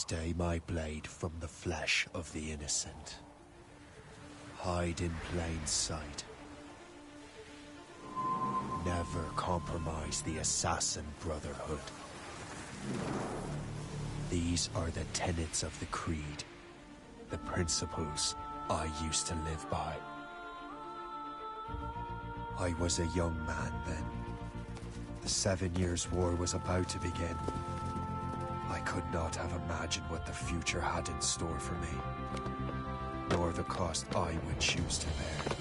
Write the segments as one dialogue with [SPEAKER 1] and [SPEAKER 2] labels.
[SPEAKER 1] Stay my blade from the flesh of the innocent. Hide in plain sight. Never compromise the Assassin Brotherhood. These are the tenets of the Creed, the principles I used to live by. I was a young man then. The 7 Years' War was about to begin. I could not have imagined what the future had in store for me, nor the cost I would choose to bear.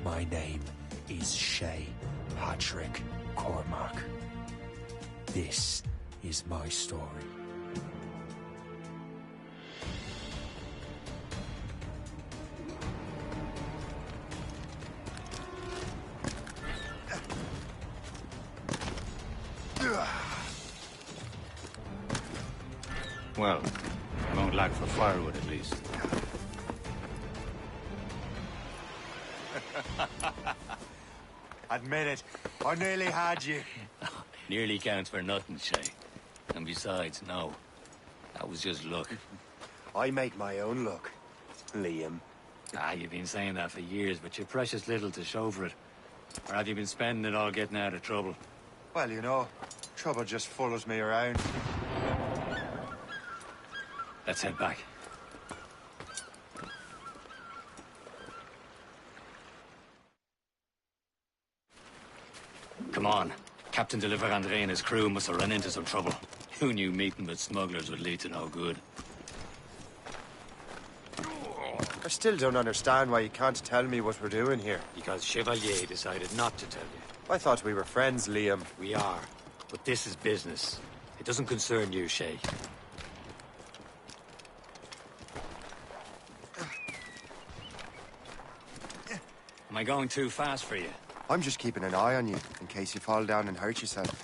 [SPEAKER 1] My name is Shay Patrick Cormac. This is my story.
[SPEAKER 2] Well, I won't lack for firewood at least.
[SPEAKER 1] Admit it, I nearly had you.
[SPEAKER 2] Nearly counts for nothing, Shay. And besides, no. That was just luck.
[SPEAKER 1] I make my own luck, Liam.
[SPEAKER 2] You've been saying that for years, but you're precious little to show for it. Or have you been spending it all getting out of trouble?
[SPEAKER 1] Well, you know, trouble just follows me around.
[SPEAKER 2] Let's head back. Come on. Captain de Andre and his crew must have run into some trouble. Who knew meeting with smugglers would lead to no good?
[SPEAKER 1] I still don't understand why you can't tell me what we're doing here.
[SPEAKER 2] Because Chevalier decided not to tell you.
[SPEAKER 1] I thought we were friends, Liam.
[SPEAKER 2] We are. But this is business. It doesn't concern you, Shay. Am I going too fast for you?
[SPEAKER 1] I'm just keeping an eye on you, in case you fall down and hurt yourself.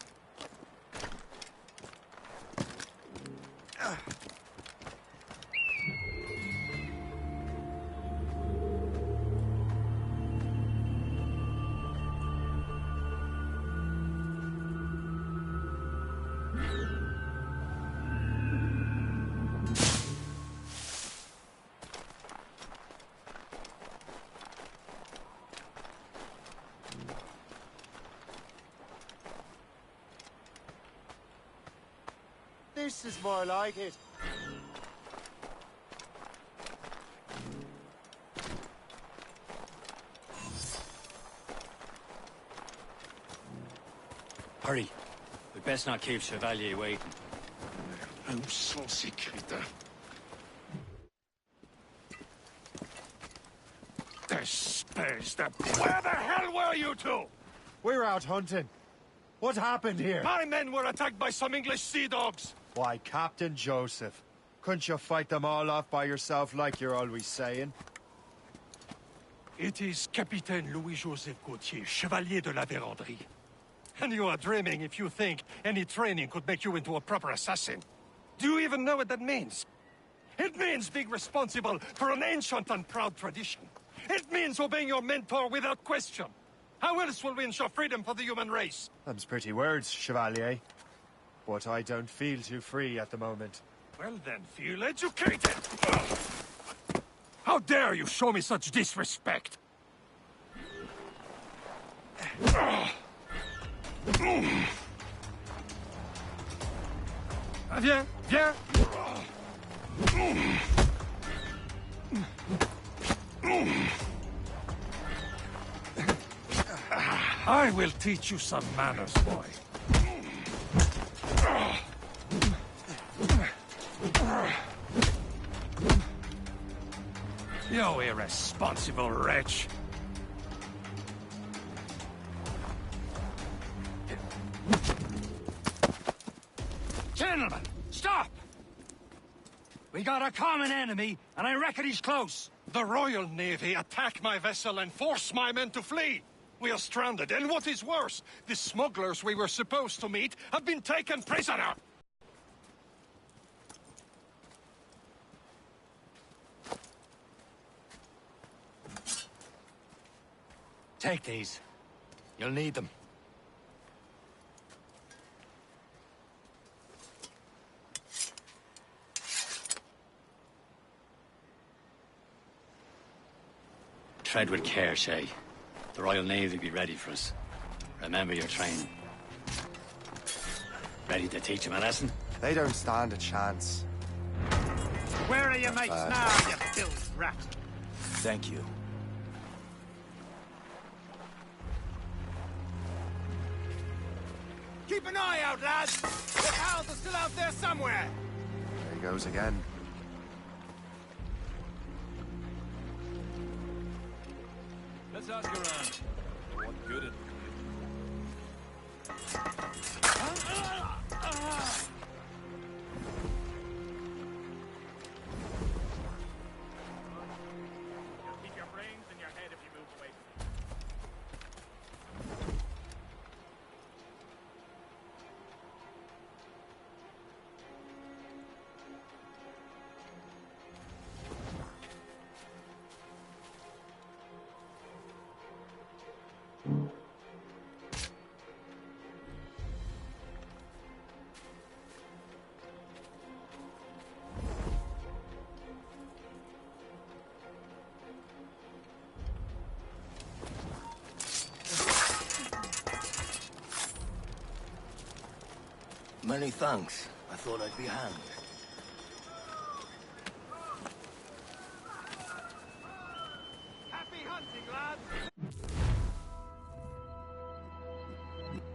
[SPEAKER 1] This is more like it.
[SPEAKER 2] Hurry. We'd best not keep Chevalier waiting.
[SPEAKER 3] Où sont ces crétins? Espèce de... Where the hell were you two?
[SPEAKER 1] We're out hunting. What happened here?
[SPEAKER 3] My men were attacked by some English sea dogs.
[SPEAKER 1] Why, Captain Joseph. Couldn't you fight them all off by yourself like you're always saying?
[SPEAKER 3] It is Capitaine Louis-Joseph Gauthier, Chevalier de la Vérendrye. And you are dreaming if you think any training could make you into a proper assassin. Do you even know what that means? It means being responsible for an ancient and proud tradition. It means obeying your mentor without question. How else will we ensure freedom for the human race?
[SPEAKER 1] Them's pretty words, Chevalier. But I don't feel too free at the moment.
[SPEAKER 3] Well then, feel educated! How dare you show me such disrespect? Viens, viens! I will teach you some manners, boy. You irresponsible wretch.
[SPEAKER 2] Gentlemen, stop! We got a common enemy, and I reckon he's close.
[SPEAKER 3] The Royal Navy attack my vessel and force my men to flee. We are stranded, and what is worse, the smugglers we were supposed to meet have been taken prisoner.
[SPEAKER 2] Take these. You'll need them. Tread with care, Shay. The Royal Navy will be ready for us. Remember your training. Ready to teach them a lesson?
[SPEAKER 1] They don't stand a chance.
[SPEAKER 4] Where are your mates now, you filth rat?
[SPEAKER 5] Thank you.
[SPEAKER 4] Keep an eye out, lads! The pals are still out there somewhere!
[SPEAKER 1] There he goes again.
[SPEAKER 5] Let's ask around. What good it
[SPEAKER 4] Keep your brains in your head if you move away from
[SPEAKER 5] Many thanks. I thought I'd be hanged.
[SPEAKER 4] Happy hunting, lads!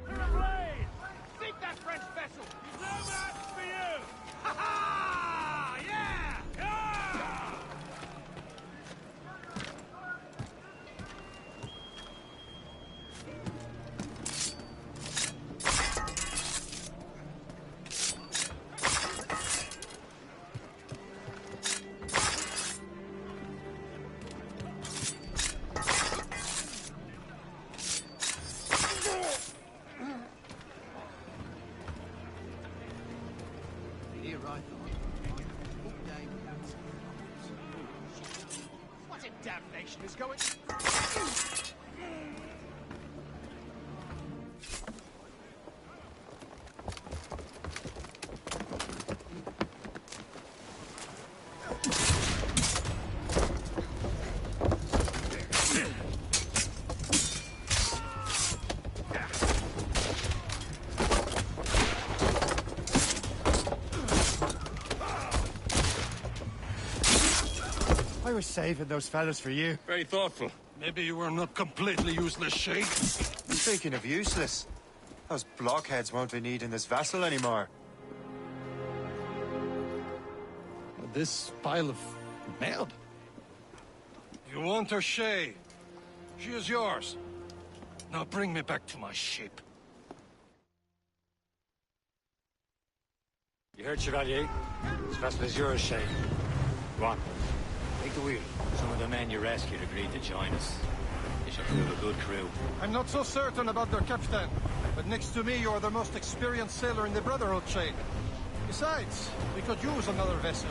[SPEAKER 4] Clear a blade! Sink that French vessel! He's no match for you! Ha ha! Yeah! Yeah! What in damnation is going...
[SPEAKER 1] I was saving those fellas for you.
[SPEAKER 3] Very thoughtful. Maybe you were not completely useless, Shay.
[SPEAKER 1] Speaking of useless, those blockheads won't be needing this vessel anymore.
[SPEAKER 3] This pile of mail? You want her, Shay? She is yours. Now bring me back to my ship.
[SPEAKER 2] You heard, Chevalier? This vessel is yours, Shay. Go on. Take the wheel. Some of the men you rescued agreed to join us. They shall prove a good crew.
[SPEAKER 3] I'm not so certain about their captain, but next to me you are the most experienced sailor in the Brotherhood chain. Besides, we could use another vessel.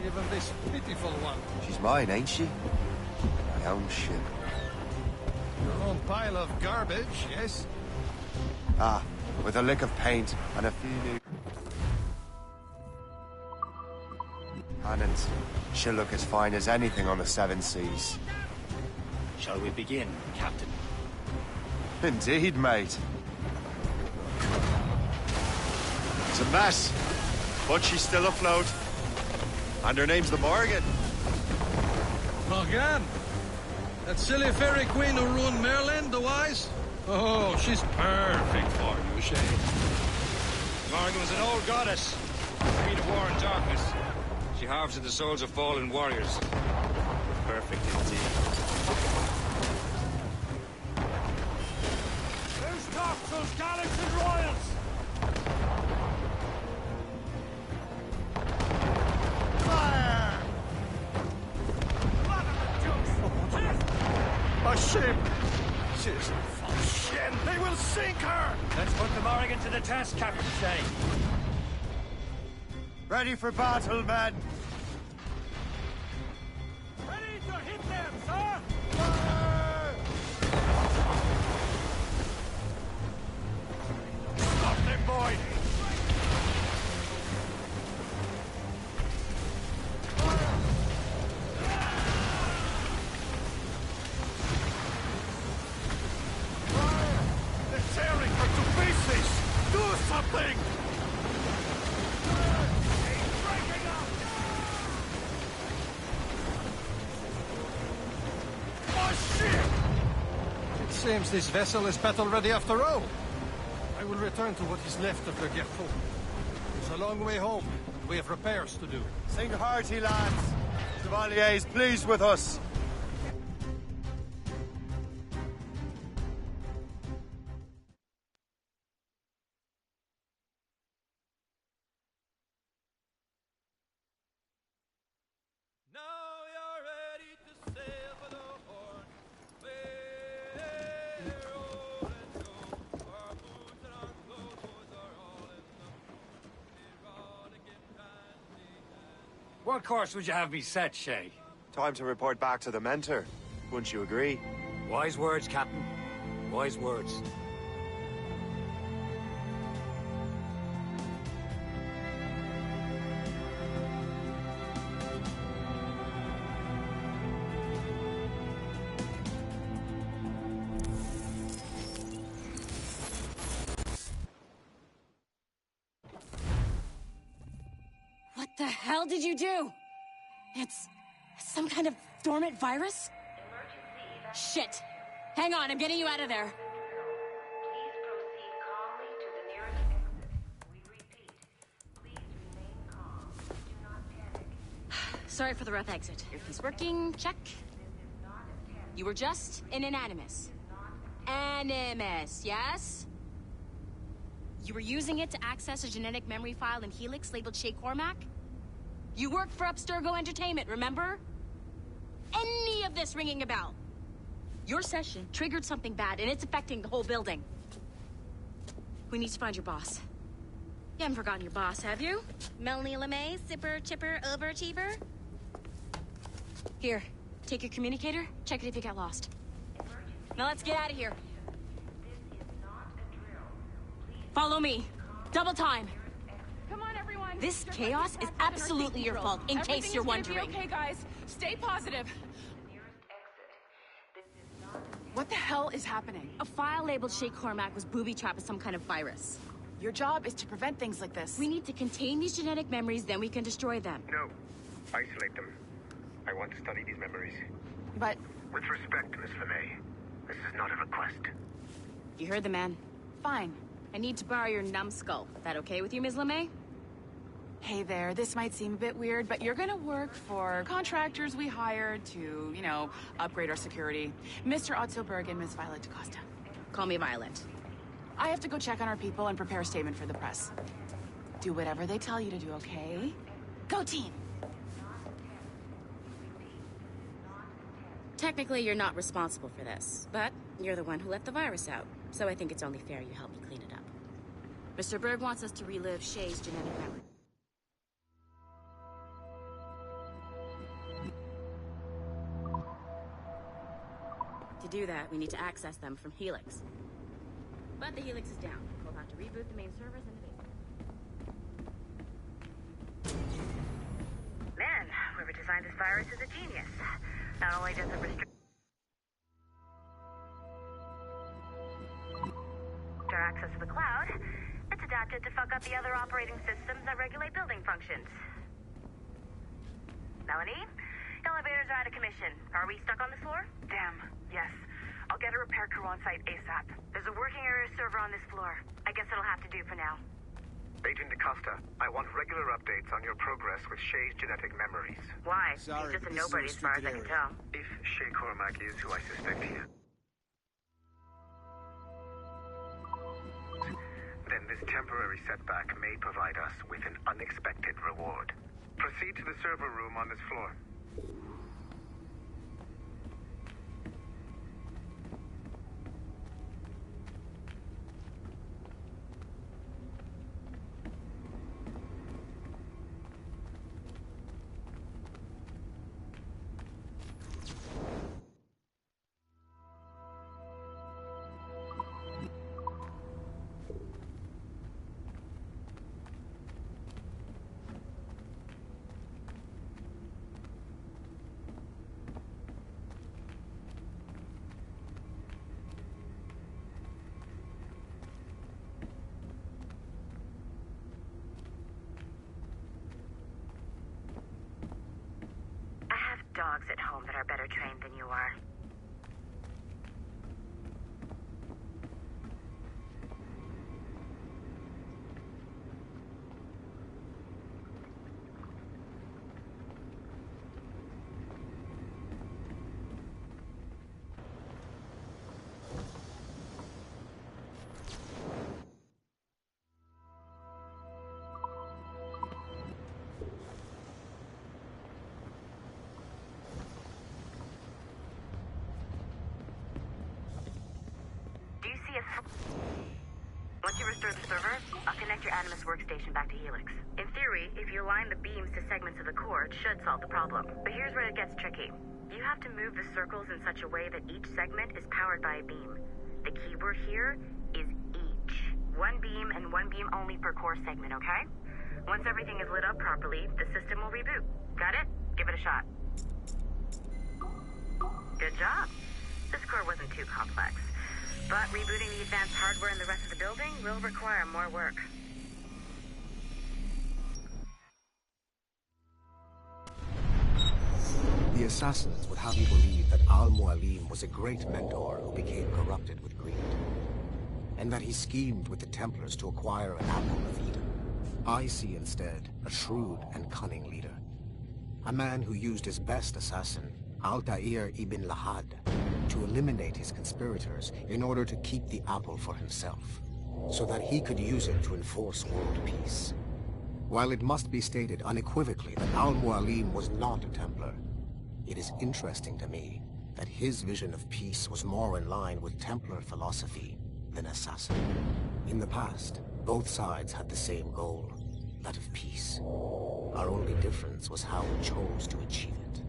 [SPEAKER 3] Even this pitiful one.
[SPEAKER 1] She's mine, ain't she? My own ship.
[SPEAKER 3] Your own pile of garbage, yes?
[SPEAKER 1] Ah, with a lick of paint and a few new... cannons. She'll look as fine as anything on the Seven Seas.
[SPEAKER 2] Shall we begin, Captain?
[SPEAKER 1] Indeed, mate. It's a mess, but she's still afloat. And her name's the Morgan.
[SPEAKER 3] Morgan? That silly fairy queen who ruined Merlin, the Wise? Oh, she's perfect for you, Shay.
[SPEAKER 6] Morgan was an old goddess, queen of war and darkness. She harvested the souls of fallen warriors. Perfect indeed.
[SPEAKER 4] Who's talked those gallants and royals? Fire! Blood of the dukes!
[SPEAKER 3] A ship! She's Shen! They will sink her!
[SPEAKER 2] Let's put the Morrigan to the test, Captain Shay.
[SPEAKER 1] Ready for battle, men!
[SPEAKER 4] Ready to hit them, sir!
[SPEAKER 3] Stop them, boy! Seems this vessel is battle-ready after all. I will return to what is left of the Gerfaut. It's a long way home, and we have repairs to do.
[SPEAKER 7] Sing hearty, lads. Chevalier is pleased with us.
[SPEAKER 2] What course would you have me set, Shay?
[SPEAKER 1] Time to report back to the mentor. Wouldn't you agree?
[SPEAKER 2] Wise words, Captain. Wise words.
[SPEAKER 8] What the hell did you do? It's some kind of dormant virus? Shit! Hang on, I'm getting you out of there.
[SPEAKER 9] Please proceed calmly to the nearest exit. We repeat, please remain calm. Do not panic.
[SPEAKER 8] Sorry for the rough exit. Earpiece working, check. You were just in an Animus. Animus, yes? You were using it to access a genetic memory file in Helix labeled Shay Cormac? You worked for Abstergo Entertainment, remember? Any of this ringing a bell? Your session triggered something bad, and it's affecting the whole building. We need to find your boss. You haven't forgotten your boss, have you? Melanie LeMay, zipper, chipper, overachiever? Here, take your communicator, check it if you got lost. Now let's get out of here.
[SPEAKER 9] This is not a drill. Please
[SPEAKER 8] Follow me. Double time.
[SPEAKER 10] Come on, everyone.
[SPEAKER 8] This
[SPEAKER 10] Just
[SPEAKER 8] chaos
[SPEAKER 10] like
[SPEAKER 8] is
[SPEAKER 10] this happened under
[SPEAKER 8] absolutely
[SPEAKER 10] state
[SPEAKER 8] your
[SPEAKER 10] control.
[SPEAKER 8] fault, in case
[SPEAKER 10] Everything
[SPEAKER 8] you're
[SPEAKER 10] is gonna be
[SPEAKER 8] wondering.
[SPEAKER 10] okay, guys. Stay positive.
[SPEAKER 9] the nearest exit. This is not a
[SPEAKER 10] What the hell is happening?
[SPEAKER 8] A file labeled Shay Cormac was booby-trapped with some kind of virus.
[SPEAKER 10] Your job is to prevent things like this.
[SPEAKER 8] We need to contain these genetic memories, then we can destroy them.
[SPEAKER 11] No. Isolate them. I want to study these memories.
[SPEAKER 10] But
[SPEAKER 11] With respect, Miss LeMay, this is not a request.
[SPEAKER 8] You heard the man.
[SPEAKER 10] fine.
[SPEAKER 8] I need to borrow your numbskull. That okay with you, Ms. LeMay?
[SPEAKER 10] Hey there, this might seem a bit weird, but you're gonna work for contractors we hired to, upgrade our security. Mr. Otto Berg and Miss Violet DaCosta.
[SPEAKER 8] Call me Violent.
[SPEAKER 10] I have to go check on our people and prepare a statement for the press. Do whatever they tell you to do, okay? Go team!
[SPEAKER 8] Technically, you're not responsible for this, but you're the one who let the virus out. So I think it's only fair you help me clean it up. Mr. Berg wants us to relive Shay's genetic memory. To do that, we need to access them from Helix. But the Helix is down. We'll have to reboot the main servers in the basement.
[SPEAKER 9] Man, whoever designed this virus is a genius. Not only does it restrict our access to the cloud, it's adapted to fuck up the other operating systems that regulate building functions. Melanie? Elevators are out of commission. Are we stuck on this floor?
[SPEAKER 12] Damn, yes. I'll get a repair crew on site ASAP.
[SPEAKER 9] There's a working area server on this floor. I guess it'll have to do for now.
[SPEAKER 11] Agent DaCosta, I want regular updates on your progress with Shay's genetic memories.
[SPEAKER 9] Why?
[SPEAKER 7] Sorry,
[SPEAKER 9] He's just a
[SPEAKER 7] but this is
[SPEAKER 9] nobody
[SPEAKER 7] a
[SPEAKER 9] as far as I
[SPEAKER 7] restricted
[SPEAKER 9] can
[SPEAKER 7] area.
[SPEAKER 9] tell.
[SPEAKER 11] If Shay Cormac is who I suspect he is, then this temporary setback may provide us with an unexpected reward. Proceed to the server room on this floor.
[SPEAKER 9] I have dogs at home that are better trained than you are.
[SPEAKER 12] server, I'll connect your Animus workstation back to Helix. In theory, if you align the beams to segments of the core, it should solve the problem. But here's where it gets tricky. You have to move the circles in such a way that each segment is powered by a beam. The keyword here is each. One beam and one beam only per core segment, okay? Once everything is lit up properly, the system will reboot. Got it? Give it a shot. Good job. This core wasn't too complex. But rebooting the advanced hardware in the rest of the building will require more work.
[SPEAKER 13] The assassins would have you believe that Al-Mualim was a great mentor who became corrupted with greed, and that he schemed with the Templars to acquire an apple of Eden. I see instead a shrewd and cunning leader. A man who used his best assassin, Altair ibn Lahad, to eliminate his conspirators in order to keep the apple for himself, so that he could use it to enforce world peace. While it must be stated unequivocally that Al-Mualim was not a Templar, it is interesting to me that his vision of peace was more in line with Templar philosophy than assassin. In the past, both sides had the same goal, that of peace. Our only difference was how we chose to achieve it.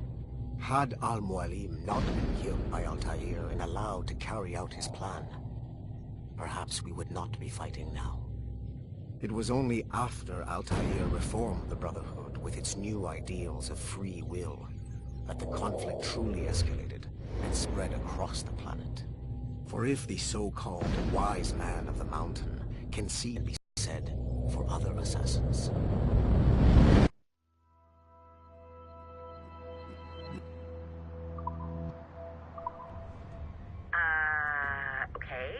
[SPEAKER 13] Had Al-Mualim not been killed by Altair and allowed to carry out his plan, perhaps we would not be fighting now. It was only after Altair reformed the Brotherhood with its new ideals of free will that the conflict truly escalated and spread across the planet. For if the so-called wise man of the mountain can see and be said for other assassins.
[SPEAKER 12] Okay,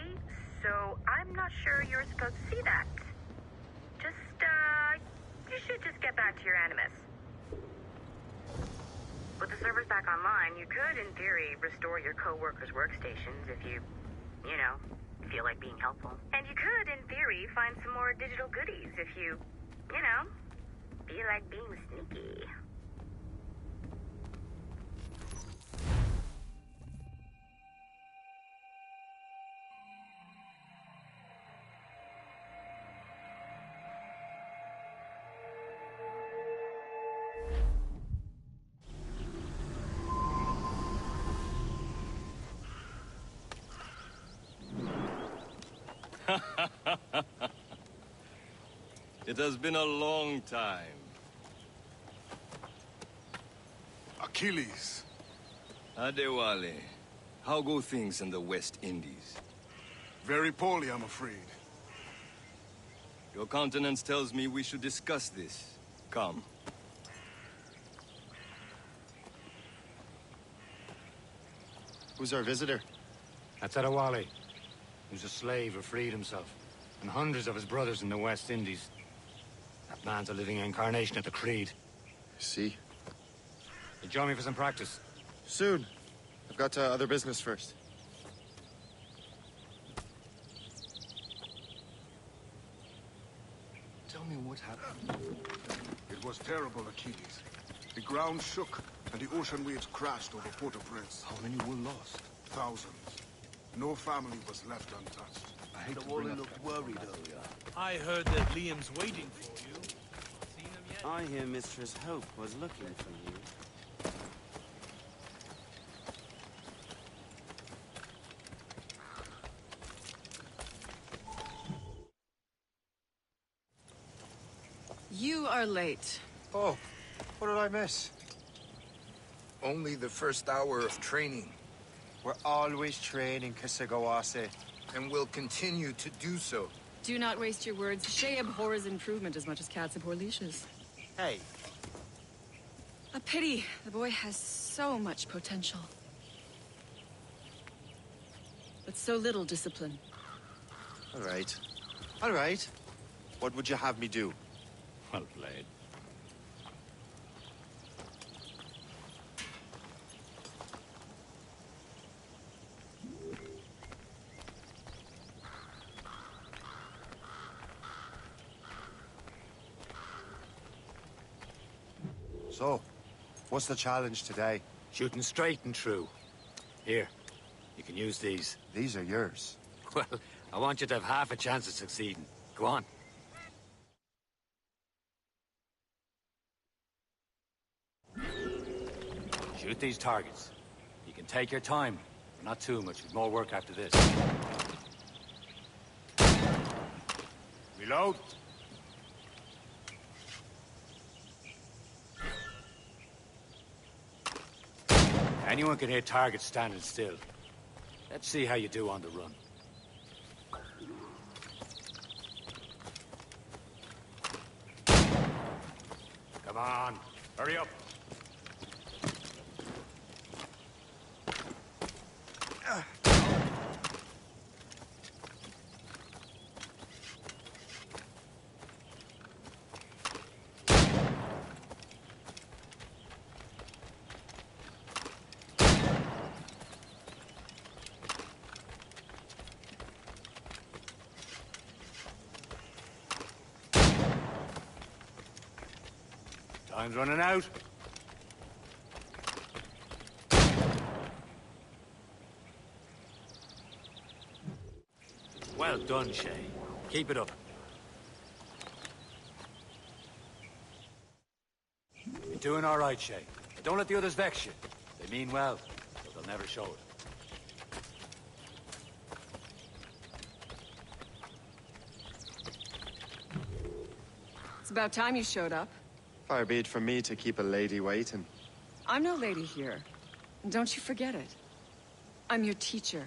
[SPEAKER 12] so I'm not sure you're supposed to see that. You should just get back to your Animus. With the servers back online, you could, in theory, restore your co-workers' workstations if you feel like being helpful. And you could, in theory, find some more digital goodies if you feel like being sneaky.
[SPEAKER 14] It has been a long time.
[SPEAKER 15] Achilles.
[SPEAKER 14] Adewale, how go things in the West Indies?
[SPEAKER 15] Very poorly, I'm afraid.
[SPEAKER 14] Your countenance tells me we should discuss this. Come.
[SPEAKER 7] Who's our visitor?
[SPEAKER 2] That's Adewale, who's a slave who freed himself, and hundreds of his brothers in the West Indies. That man's a living incarnation of the Creed.
[SPEAKER 7] See?
[SPEAKER 2] You join me for some practice?
[SPEAKER 7] Soon. I've got other business first.
[SPEAKER 15] Tell me what happened. It was terrible, Achilles. The ground shook, and the ocean waves crashed over Port-au-Prince.
[SPEAKER 14] How many were lost?
[SPEAKER 15] Thousands. No family was left untouched.
[SPEAKER 5] I hate to bring looked worried earlier.
[SPEAKER 4] I heard that Liam's waiting for you.
[SPEAKER 16] Seen him yet? I hear Mistress Hope was looking for you.
[SPEAKER 10] You are late.
[SPEAKER 1] Oh, what did I miss?
[SPEAKER 17] Only the first hour of training.
[SPEAKER 1] We're always training, Kisagawase.
[SPEAKER 17] And will continue to do so.
[SPEAKER 18] Do not waste your words. Shay abhors improvement as much as cats abhor leashes.
[SPEAKER 1] Hey.
[SPEAKER 18] A pity. The boy has so much potential. But so little discipline.
[SPEAKER 7] All right. All right. What would you have me do?
[SPEAKER 2] Well played.
[SPEAKER 1] So, what's the challenge today?
[SPEAKER 2] Shooting straight and true. Here, you can use these.
[SPEAKER 1] These are yours.
[SPEAKER 2] Well, I want you to have half a chance of succeeding. Go on. Shoot these targets. You can take your time. Not too much. With more work after this. Reload. Anyone can hit targets standing still. Let's see how you do on the run. Come on, hurry up. Time's running out. Well done, Shay. Keep it up. You're doing all right, Shay. But don't let the others vex you. They mean well, but they'll never show it.
[SPEAKER 18] It's about time you showed up.
[SPEAKER 7] Far be it from me to keep a lady waiting.
[SPEAKER 18] I'm no lady here. And don't you forget it. I'm your teacher.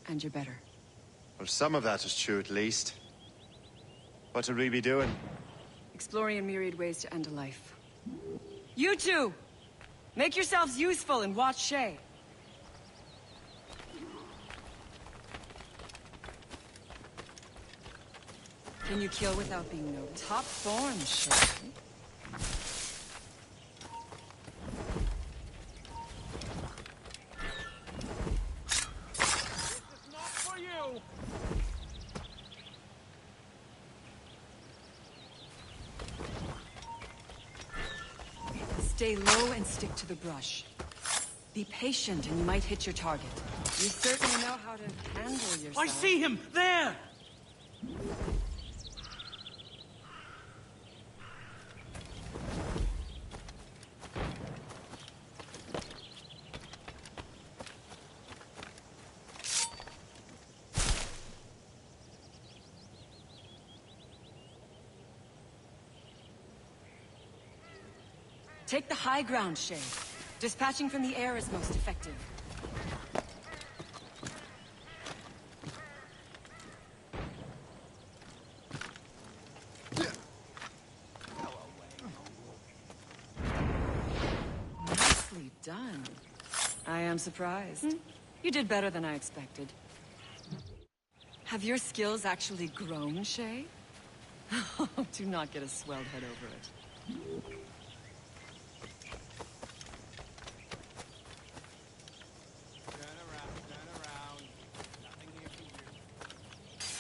[SPEAKER 18] And you're better.
[SPEAKER 7] Well, some of that is true at least. What would we be doing?
[SPEAKER 18] Exploring a myriad ways to end a life. You two! Make yourselves useful and watch Shay. Can you kill without being noticed? Top form, Shay. Stay low and stick to the brush. Be patient and you might hit your target. You certainly know how to handle yourself.
[SPEAKER 4] I see him! There!
[SPEAKER 18] Take the high ground, Shay. Dispatching from the air is most effective. Nicely done. I am surprised. You did better than I expected. Have your skills actually grown, Shay? Do not get a swelled head over it.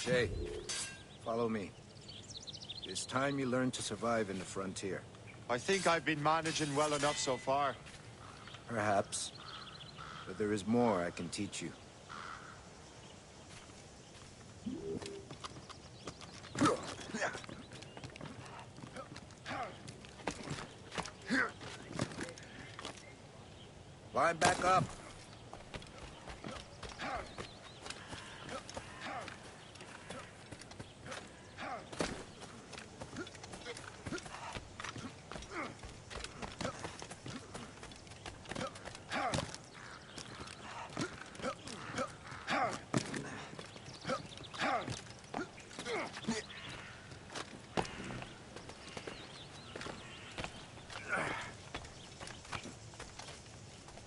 [SPEAKER 17] Shay, follow me. It's time you learn to survive in the frontier.
[SPEAKER 7] I think I've been managing well enough so far.
[SPEAKER 17] Perhaps. But there is more I can teach you. Climb back up.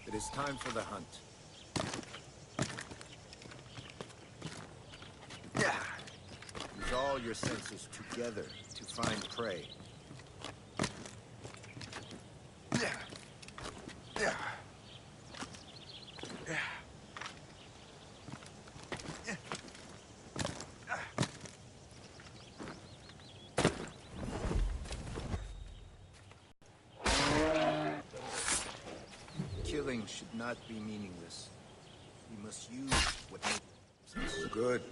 [SPEAKER 17] It is time for the hunt. Use all your senses together to find prey. Killing should not be meaningless. We must use what makes us good.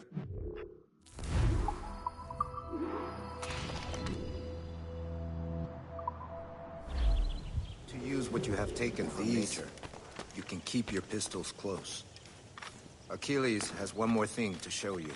[SPEAKER 17] To use what you have taken from nature, you can keep your pistols close. Achilles has one more thing to show you.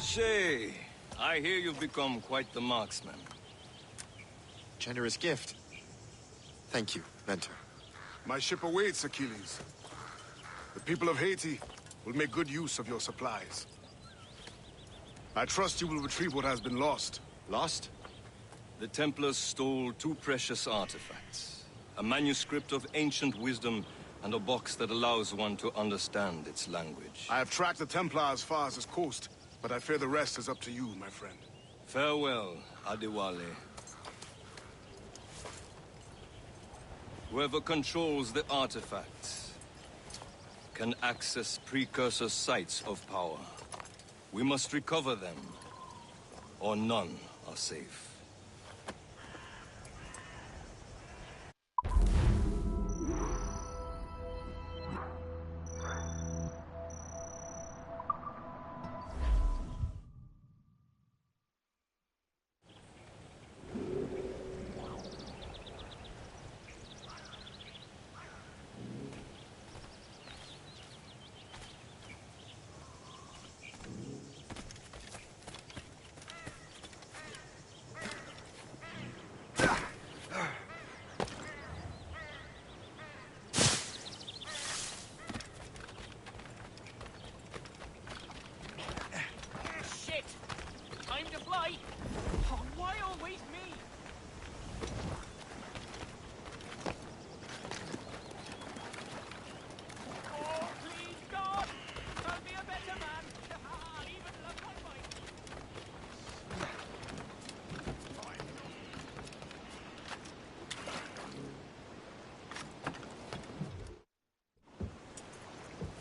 [SPEAKER 14] Shay, I hear you've become quite the marksman.
[SPEAKER 7] Generous gift. Thank you, Mentor.
[SPEAKER 15] My ship awaits, Achilles. The people of Haiti will make good use of your supplies. I trust you will retrieve what has been lost.
[SPEAKER 7] Lost?
[SPEAKER 14] The Templars stole 2 precious artifacts. A manuscript of ancient wisdom and a box that allows one to understand its language.
[SPEAKER 15] I have tracked the Templar as far as this coast, but I fear the rest is up to you, my friend.
[SPEAKER 14] Farewell, Adewale. Whoever controls the artifacts can access precursor sites of power. We must recover them, or none are safe.
[SPEAKER 4] Shit! Time to fly! Oh, why always me? Oh, please, God! I'll be a better man! I'll even love my wife!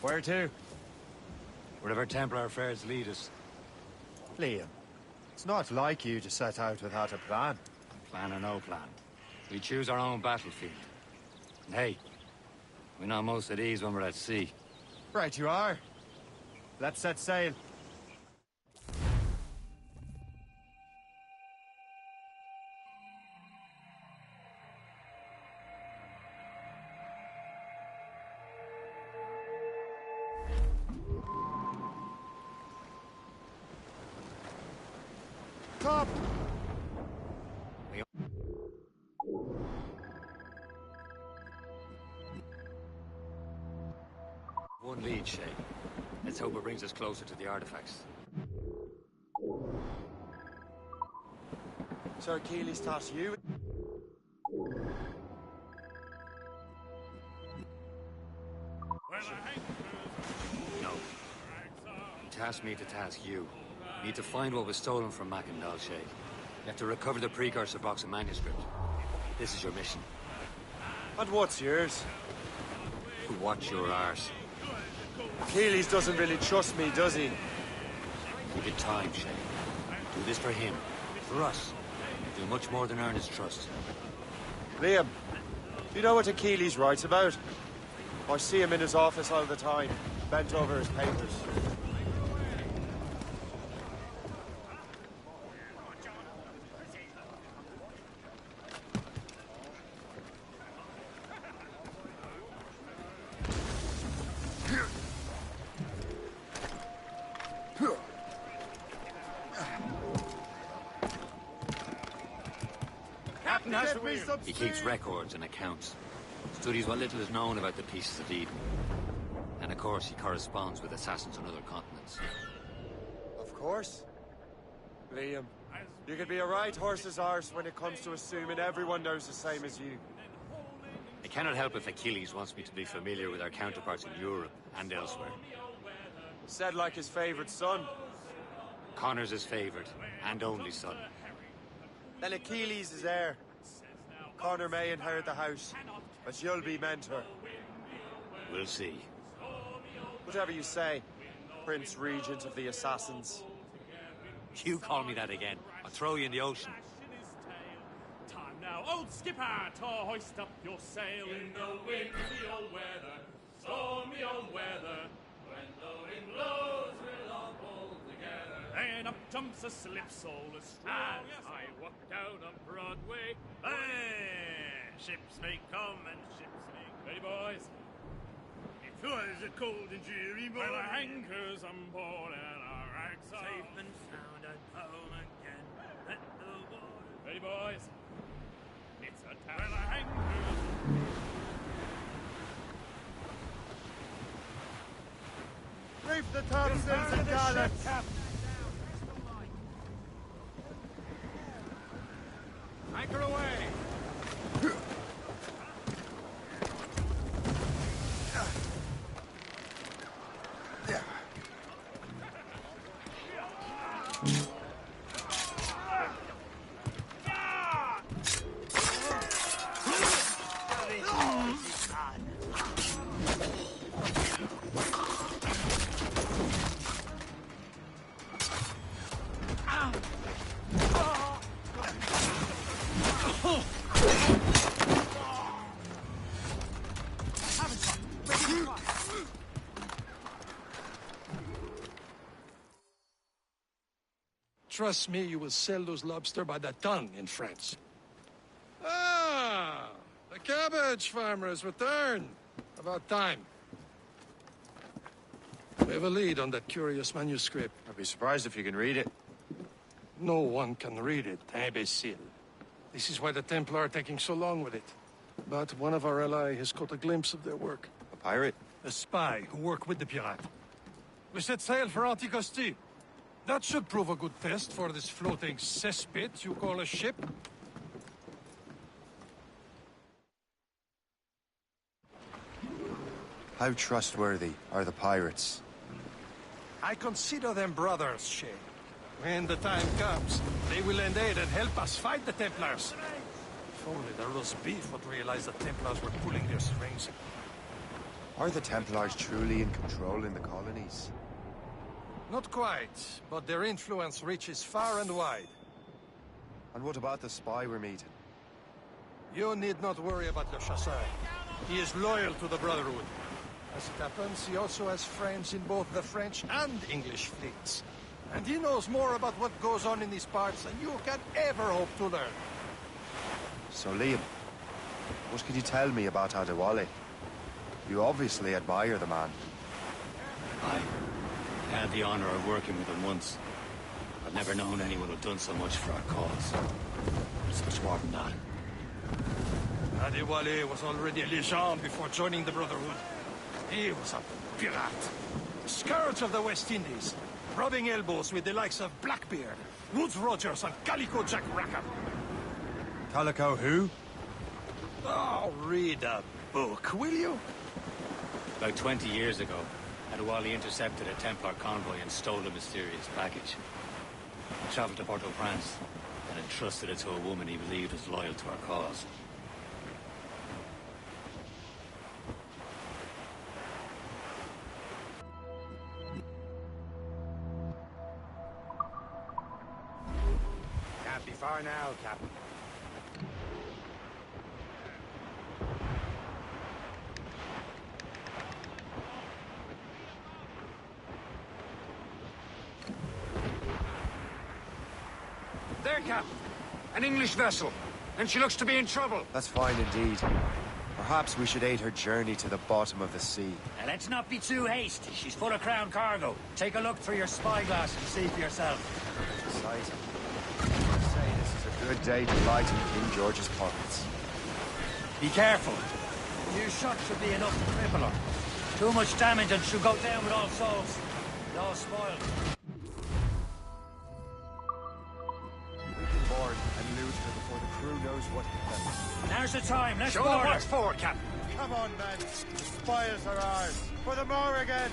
[SPEAKER 2] Where to? Wherever Templar affairs lead us.
[SPEAKER 1] Liam, it's not like you to set out without a plan.
[SPEAKER 2] Plan or no plan. We choose our own battlefield. And hey, we're not most at ease when we're at sea.
[SPEAKER 1] Right you are. Let's set sail. Top!
[SPEAKER 2] One lead, Shay. Let's hope it brings us closer to the artifacts.
[SPEAKER 1] Sir Achilles toss you.
[SPEAKER 2] No. You tasked me to task you. You need to find what was stolen from Mackandal, Shay. You have to recover the precursor box of manuscript. This is your mission.
[SPEAKER 1] And what's yours?
[SPEAKER 2] Watch your arse.
[SPEAKER 1] Achilles doesn't really trust me, does he?
[SPEAKER 2] Give it time, Shay. Do this for him. For us. Do much more than earn his trust.
[SPEAKER 1] Liam, you know what Achilles writes about? I see him in his office all the time, bent over his papers.
[SPEAKER 4] Captain
[SPEAKER 2] He keeps records and accounts. Studies what little is known about the Pieces of Eden. And of course, he corresponds with assassins on other continents.
[SPEAKER 19] Of course. Liam, you could be a right horse's arse when it comes to assuming everyone knows the same as you.
[SPEAKER 2] I cannot help if Achilles wants me to be familiar with our counterparts in Europe and elsewhere.
[SPEAKER 19] Said like his favorite son.
[SPEAKER 2] Connor's his favorite, and only son.
[SPEAKER 19] Then Achilles is heir. Connor may inherit the house, but you'll be mentor.
[SPEAKER 2] We'll see.
[SPEAKER 19] Whatever you say, Prince Regent of the Assassins.
[SPEAKER 2] You call me that again, I'll throw you in the ocean.
[SPEAKER 4] Time now, old skipper, to hoist up your sail in the windy old weather, stormy old weather. When the wind blows, we'll all pull together. And up jumps a slip-sole as strong as I walk down on Broadway. Hey, ships may come and ships may go. Ready, boys? It was a cold and dreary morning. Well, our anchors on board and our rags are safe and sound and home again. Let the water. Ready, boys? It's a town. Well, our anchors.
[SPEAKER 19] Reef the topsails and gallants!
[SPEAKER 4] Anchor away!
[SPEAKER 3] Trust me, you will sell those lobster by the ton in France. Ah, the cabbage farmer has returned. About time. We have a lead on that curious manuscript.
[SPEAKER 7] I'd be surprised if you can read it.
[SPEAKER 3] No one can read it, imbecile. This is why the Templar are taking so long with it. But one of our allies has caught a glimpse of their work.
[SPEAKER 7] A pirate?
[SPEAKER 3] A spy who worked with the pirate. We set sail for Anticosti. That should prove a good test for this floating cesspit you call a ship.
[SPEAKER 1] How trustworthy are the pirates?
[SPEAKER 3] I consider them brothers, Shay. When the time comes, they will lend aid and help us fight the Templars. If only the roast beef would realize the Templars were pulling their strings.
[SPEAKER 1] Are the Templars truly in control in the colonies?
[SPEAKER 3] Not quite, but their influence reaches far and wide.
[SPEAKER 1] And what about the spy we're meeting?
[SPEAKER 3] You need not worry about Le Chasseur. He is loyal to the Brotherhood. As it happens, he also has friends in both the French and English fleets. And he knows more about what goes on in these parts than you can ever hope to learn.
[SPEAKER 1] So, Liam, what can you tell me about Adewale? You obviously admire the man.
[SPEAKER 2] I had the honor of working with him once. I've never known anyone who'd done so much for our cause. It's much more than that.
[SPEAKER 3] Adewale was already a legend before joining the Brotherhood. He was a pirate. Scourge of the West Indies. Rubbing elbows with the likes of Blackbeard, Woodes Rogers, and Calico Jack Rackham.
[SPEAKER 1] Calico who?
[SPEAKER 3] Oh, read a book, will you?
[SPEAKER 2] About 20 years ago, Adewale intercepted a Templar convoy and stole a mysterious package. He traveled to Port-au-Prince and entrusted it to a woman he believed was loyal to our cause.
[SPEAKER 19] Can't be far now, Captain.
[SPEAKER 6] There, Captain. An English vessel. And she looks to be in trouble.
[SPEAKER 1] That's fine indeed. Perhaps we should aid her journey to the bottom of the sea.
[SPEAKER 20] Now, let's not be too hasty. She's full of crown cargo. Take a look through your spyglass and see for yourself.
[SPEAKER 1] Exciting. I'd say this is a
[SPEAKER 7] Good day to light in King George's pockets.
[SPEAKER 20] Be careful. A few shots should be enough to cripple her. Too much damage and she'll go down with all souls. It's all spoiled.
[SPEAKER 19] We can board and loot her before the crew knows what hit them.
[SPEAKER 20] Now's the time. Let's
[SPEAKER 19] Show
[SPEAKER 20] board
[SPEAKER 19] them
[SPEAKER 20] her.
[SPEAKER 19] what's forward, Captain. Come on, men. The spoils are ours. For the Morrigan!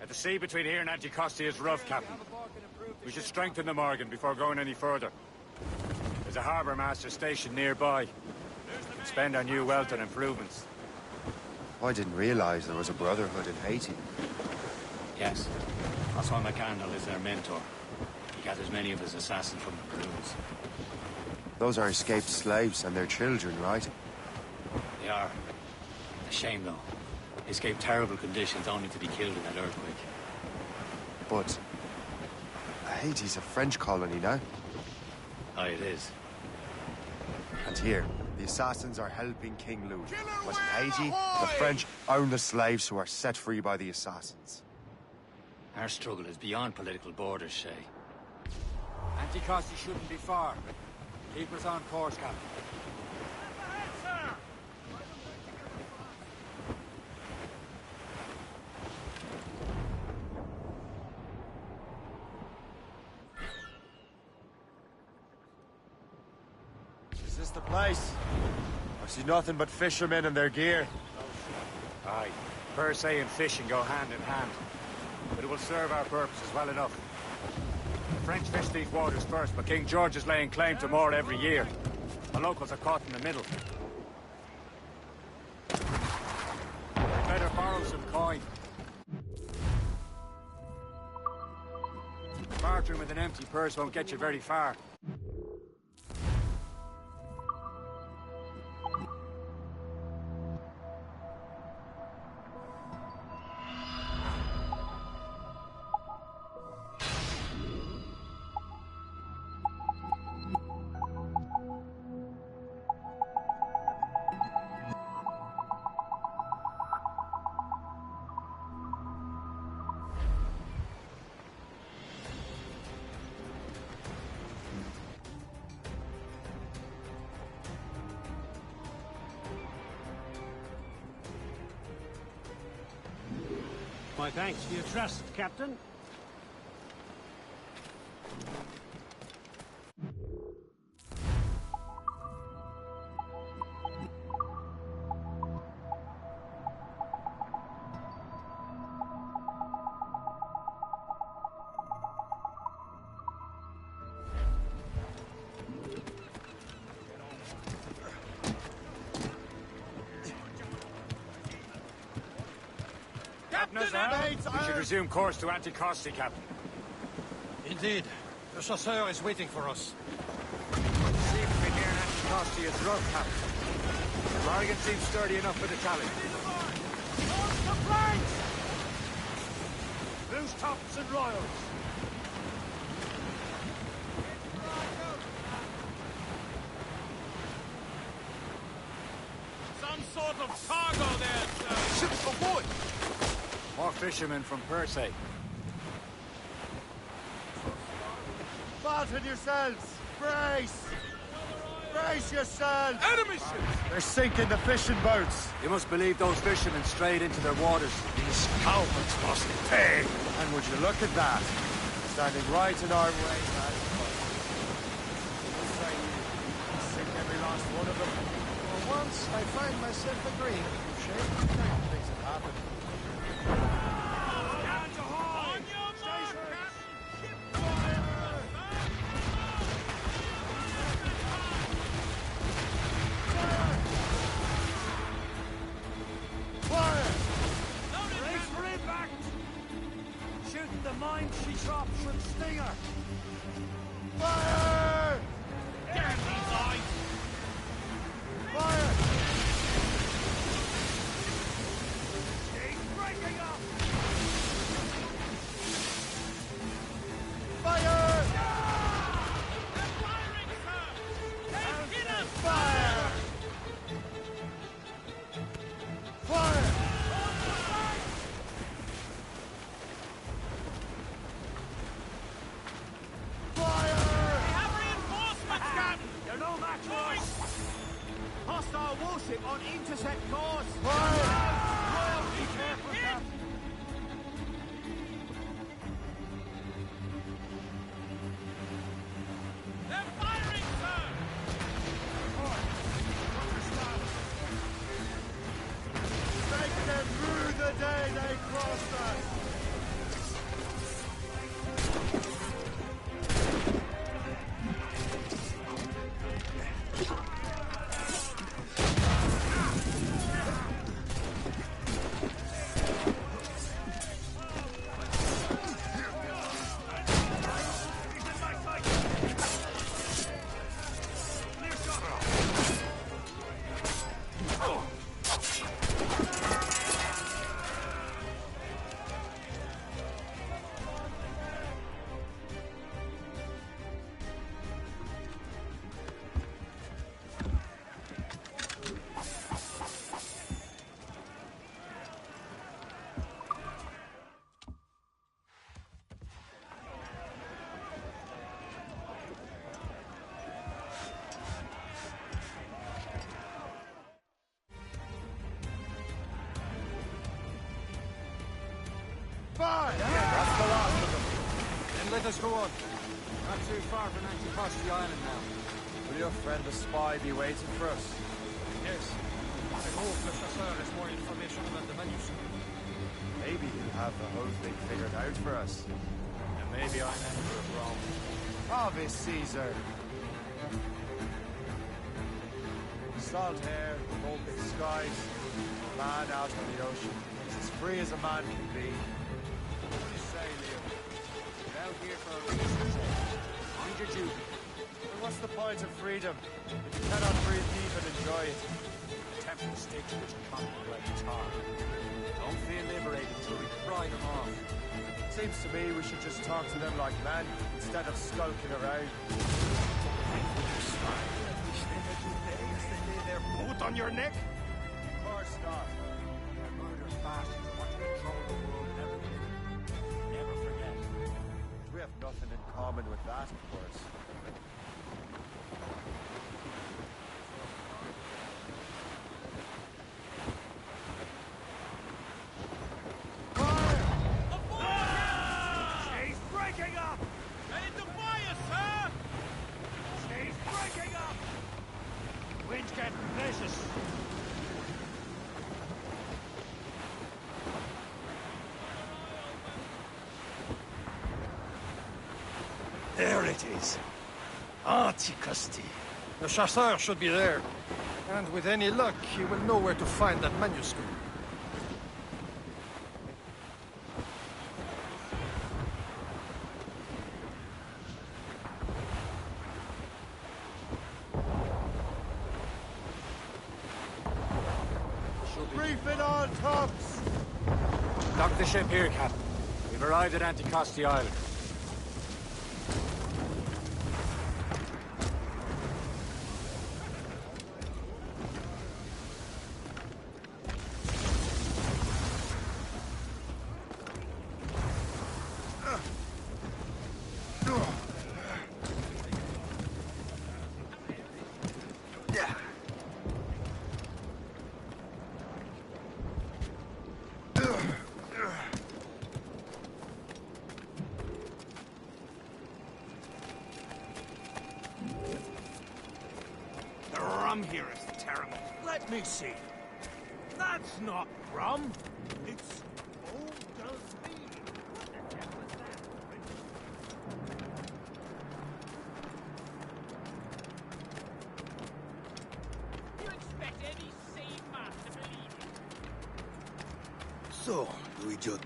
[SPEAKER 4] The sea between here and Anticosti is rough, Captain. We should strengthen the Morgan before going any further. There's a harbour master stationed nearby. We can spend our new wealth on improvements.
[SPEAKER 7] I didn't realize there was a brotherhood in Haiti.
[SPEAKER 2] Yes. Oswald McCandle is their mentor. He gathers many of his assassins from the crews.
[SPEAKER 7] Those are escaped slaves and their children, right?
[SPEAKER 2] They are. A shame, though. They escaped terrible conditions only to be killed in that earthquake.
[SPEAKER 7] But Haiti's a French colony now.
[SPEAKER 2] Aye, it is.
[SPEAKER 7] And here, the assassins are helping King Louis. But in Haiti, the French own the slaves who are set free by the assassins.
[SPEAKER 2] Our struggle is beyond political borders, Shay.
[SPEAKER 20] Anticosti shouldn't be far. Keep us on course, Captain.
[SPEAKER 19] Is this the place? I see nothing but fishermen and their gear.
[SPEAKER 4] Aye. Per se and fishing go hand in hand. But it will serve our purposes well enough. The French fish these waters first, but King George is laying claim to more every year. The locals are caught in the middle. Better borrow some coin. Bartering with an empty purse won't get you very far.
[SPEAKER 20] My thanks for your trust, Captain. We should resume course to Anticosti, Captain.
[SPEAKER 3] Indeed. The chasseur is waiting for us.
[SPEAKER 20] Seems been near Anticosti is rough, Captain. Morrigan seems sturdy enough for the challenge. Loose tops and royals.
[SPEAKER 4] Some sort of cargo there, sir.
[SPEAKER 20] Ships aboard! More fishermen from Persay.
[SPEAKER 19] Fasten yourselves! Brace! Brace yourselves!
[SPEAKER 3] Enemy ships!
[SPEAKER 19] They're sinking the fishing boats!
[SPEAKER 20] You must believe those fishermen strayed into their waters.
[SPEAKER 3] These cowards must pay!
[SPEAKER 19] And would you look at that? Standing right in our way, man. Sink every last one of them. For once, I find myself agreeing with you, Shay. Certain things have happened.
[SPEAKER 20] The mine she dropped should sting her.
[SPEAKER 19] Fire!
[SPEAKER 4] Damn these eyes!
[SPEAKER 19] Fire!
[SPEAKER 20] She's breaking up!
[SPEAKER 19] Fire!
[SPEAKER 4] They're firing, sir! Take hit him!
[SPEAKER 19] Fire! Fire!
[SPEAKER 20] Hostile warship on intercept course!
[SPEAKER 19] Fire!
[SPEAKER 20] Be careful, Captain!
[SPEAKER 4] They're firing, sir!
[SPEAKER 19] Take them through the day they crossed us! Fire! That's the last of them.
[SPEAKER 20] Then let us go on. Not too far from Anticosti Island now.
[SPEAKER 19] Will your friend the spy be waiting for us?
[SPEAKER 3] Yes. I hope the chasseur has more information about the manuscript.
[SPEAKER 19] Maybe he'll have the whole thing figured out for us.
[SPEAKER 3] And maybe I'm Emperor wrong.
[SPEAKER 19] Ave Caesar! Salt air, open skies, man out on the ocean. He's as free as a man can be. What do you say, Liam?
[SPEAKER 20] Get out here for a reason, Shay. Mind your duty.
[SPEAKER 19] But what's the point of freedom if you cannot breathe deep and enjoy it?
[SPEAKER 20] Temple sticks which crumble like tar. Don't feel liberated till we pry them off.
[SPEAKER 19] Seems to me we should just talk to them like men instead of skulking around.
[SPEAKER 3] Their boot on your neck?
[SPEAKER 19] Of course not.
[SPEAKER 20] They're murderous bastards want to control the world and everything. Never forget.
[SPEAKER 19] We have nothing in common with that, of course. Fire!
[SPEAKER 3] There it is. Antiquity. The chasseur should be there. And with any luck, he will know where to find that manuscript.
[SPEAKER 19] Brief it on, tops!
[SPEAKER 20] Dock the ship here, Captain. We've arrived at Anticosti Island.
[SPEAKER 21] The rum here is terrible. Let me see. That's not rum. It's old Dusby. What the hell was that? You expect any sane man to believe it?
[SPEAKER 14] So, Louis Judd.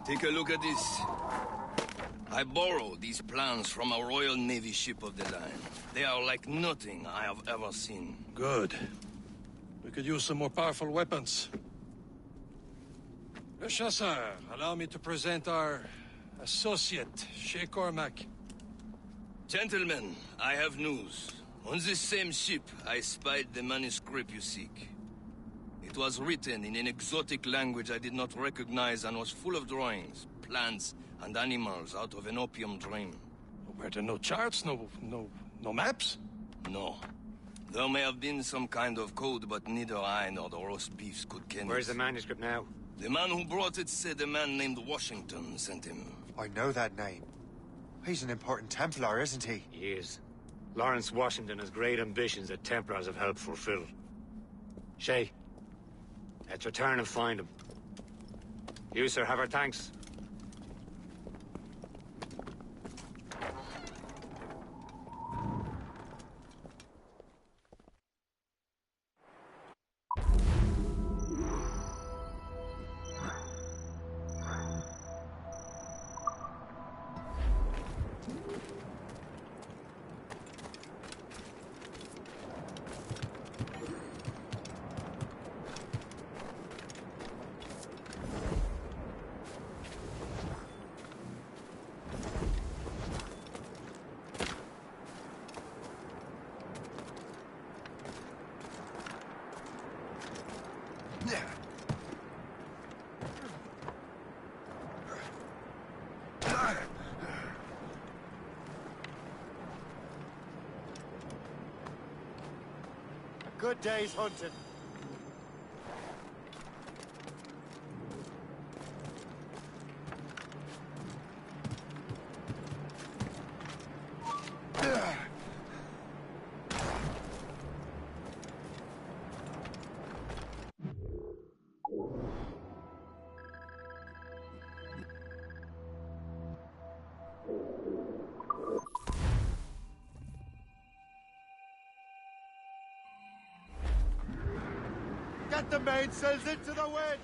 [SPEAKER 14] Take a look at this. I borrowed these plans from a Royal Navy ship of the line. They are like nothing I have ever seen.
[SPEAKER 3] Good. We could use some more powerful weapons. Le Chasseur, allow me to present our associate, Shay Cormac.
[SPEAKER 14] Gentlemen, I have news. On this same ship, I spied the manuscript you seek. It was written in an exotic language I did not recognize and was full of drawings, plants, and animals out of an opium dream.
[SPEAKER 3] Were there no charts, no maps?
[SPEAKER 14] No. There may have been some kind of code, but neither I nor the roast beefs could ken it.
[SPEAKER 20] Where's the manuscript now?
[SPEAKER 14] The man who brought it said a man named Washington sent him.
[SPEAKER 7] I know that name. He's an important Templar, isn't he?
[SPEAKER 20] He is. Lawrence Washington has great ambitions that Templars have helped fulfill. Shay, let's return and find him. You, sir, have our thanks.
[SPEAKER 19] Good day's hunting. Get the mainsails into the wind!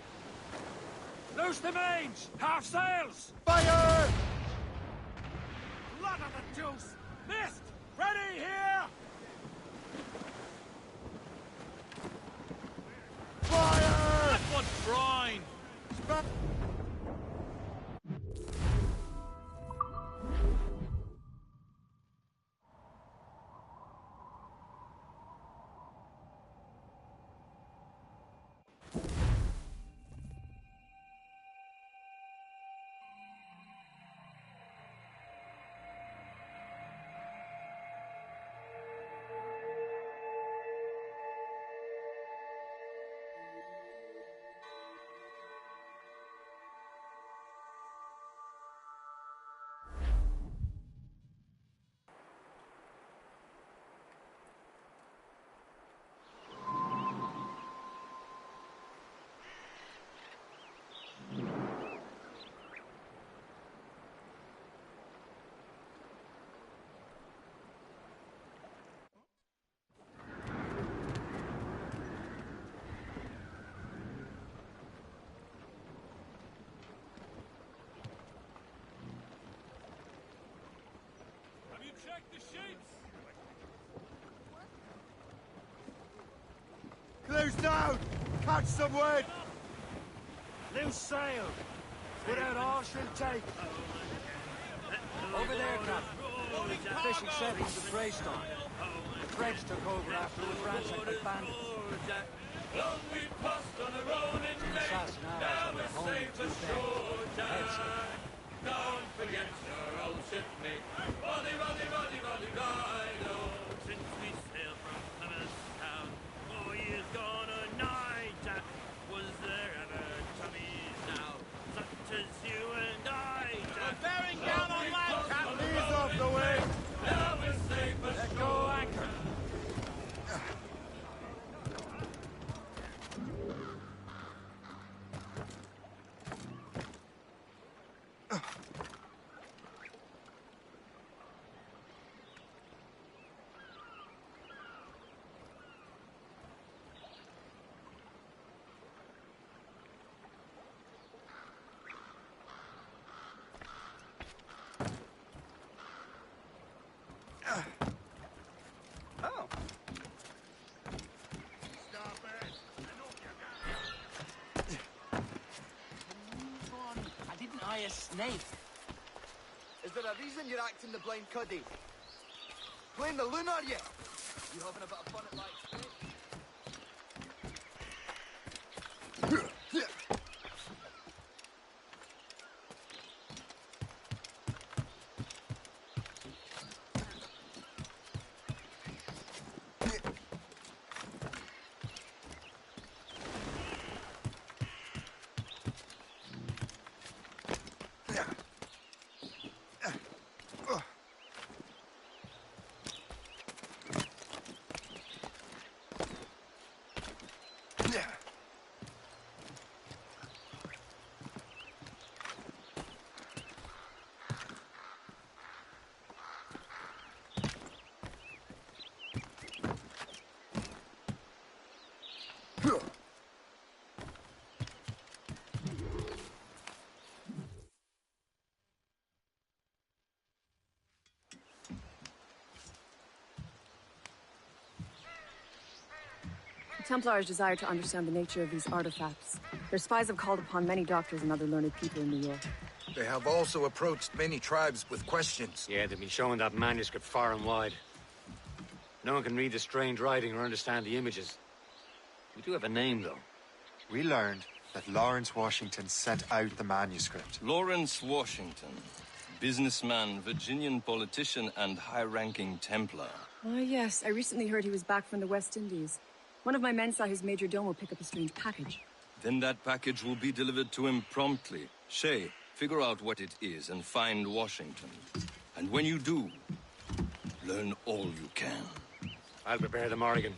[SPEAKER 21] Loose the mains! Half sails!
[SPEAKER 19] Fire!
[SPEAKER 21] Lot of the deuce! Missed! Ready here!
[SPEAKER 19] Fire!
[SPEAKER 21] That one's brine!
[SPEAKER 19] Crew's down! Catch some wind! Loose sail! Put out all she'll take.
[SPEAKER 21] Over there, Captain. The fishing settings of Greystone. The French took over after the ransacked by bandits. The assassin hours were home to them. Heads.
[SPEAKER 4] Don't forget your old shipmate. Roddy, Roddy, Roddy, Roddy, Rhino. Since we sailed from Plymouth town, 4 years gone a night. Jack, was there ever chummies now? Such as you and I, Jack. We're bearing down on land, Captain.
[SPEAKER 19] Ease off the wind!
[SPEAKER 4] Now we're safe ashore.
[SPEAKER 21] Let go anchor.
[SPEAKER 8] A snake.
[SPEAKER 22] Is there a reason you're acting the blind cuddy? Playing the loon, are you? You having a bit of fun at my expense?
[SPEAKER 23] Templars desire to understand the nature of these artifacts. Their spies have called upon many doctors and other learned people in New York.
[SPEAKER 17] They have also approached many tribes with questions.
[SPEAKER 20] Yeah, they've been showing that manuscript far and wide. No one can read the strange writing or understand the images. We do have a name, though.
[SPEAKER 7] We learned that Lawrence Washington sent out the manuscript.
[SPEAKER 14] Lawrence Washington. Businessman, Virginian politician, and high-ranking Templar.
[SPEAKER 23] Ah, yes. I recently heard he was back from the West Indies. One of my men saw his major domo pick up a strange package.
[SPEAKER 14] Then that package will be delivered to him promptly. Shay, figure out what it is and find Washington. And when you do, learn all you can.
[SPEAKER 20] I'll prepare the Morrigan.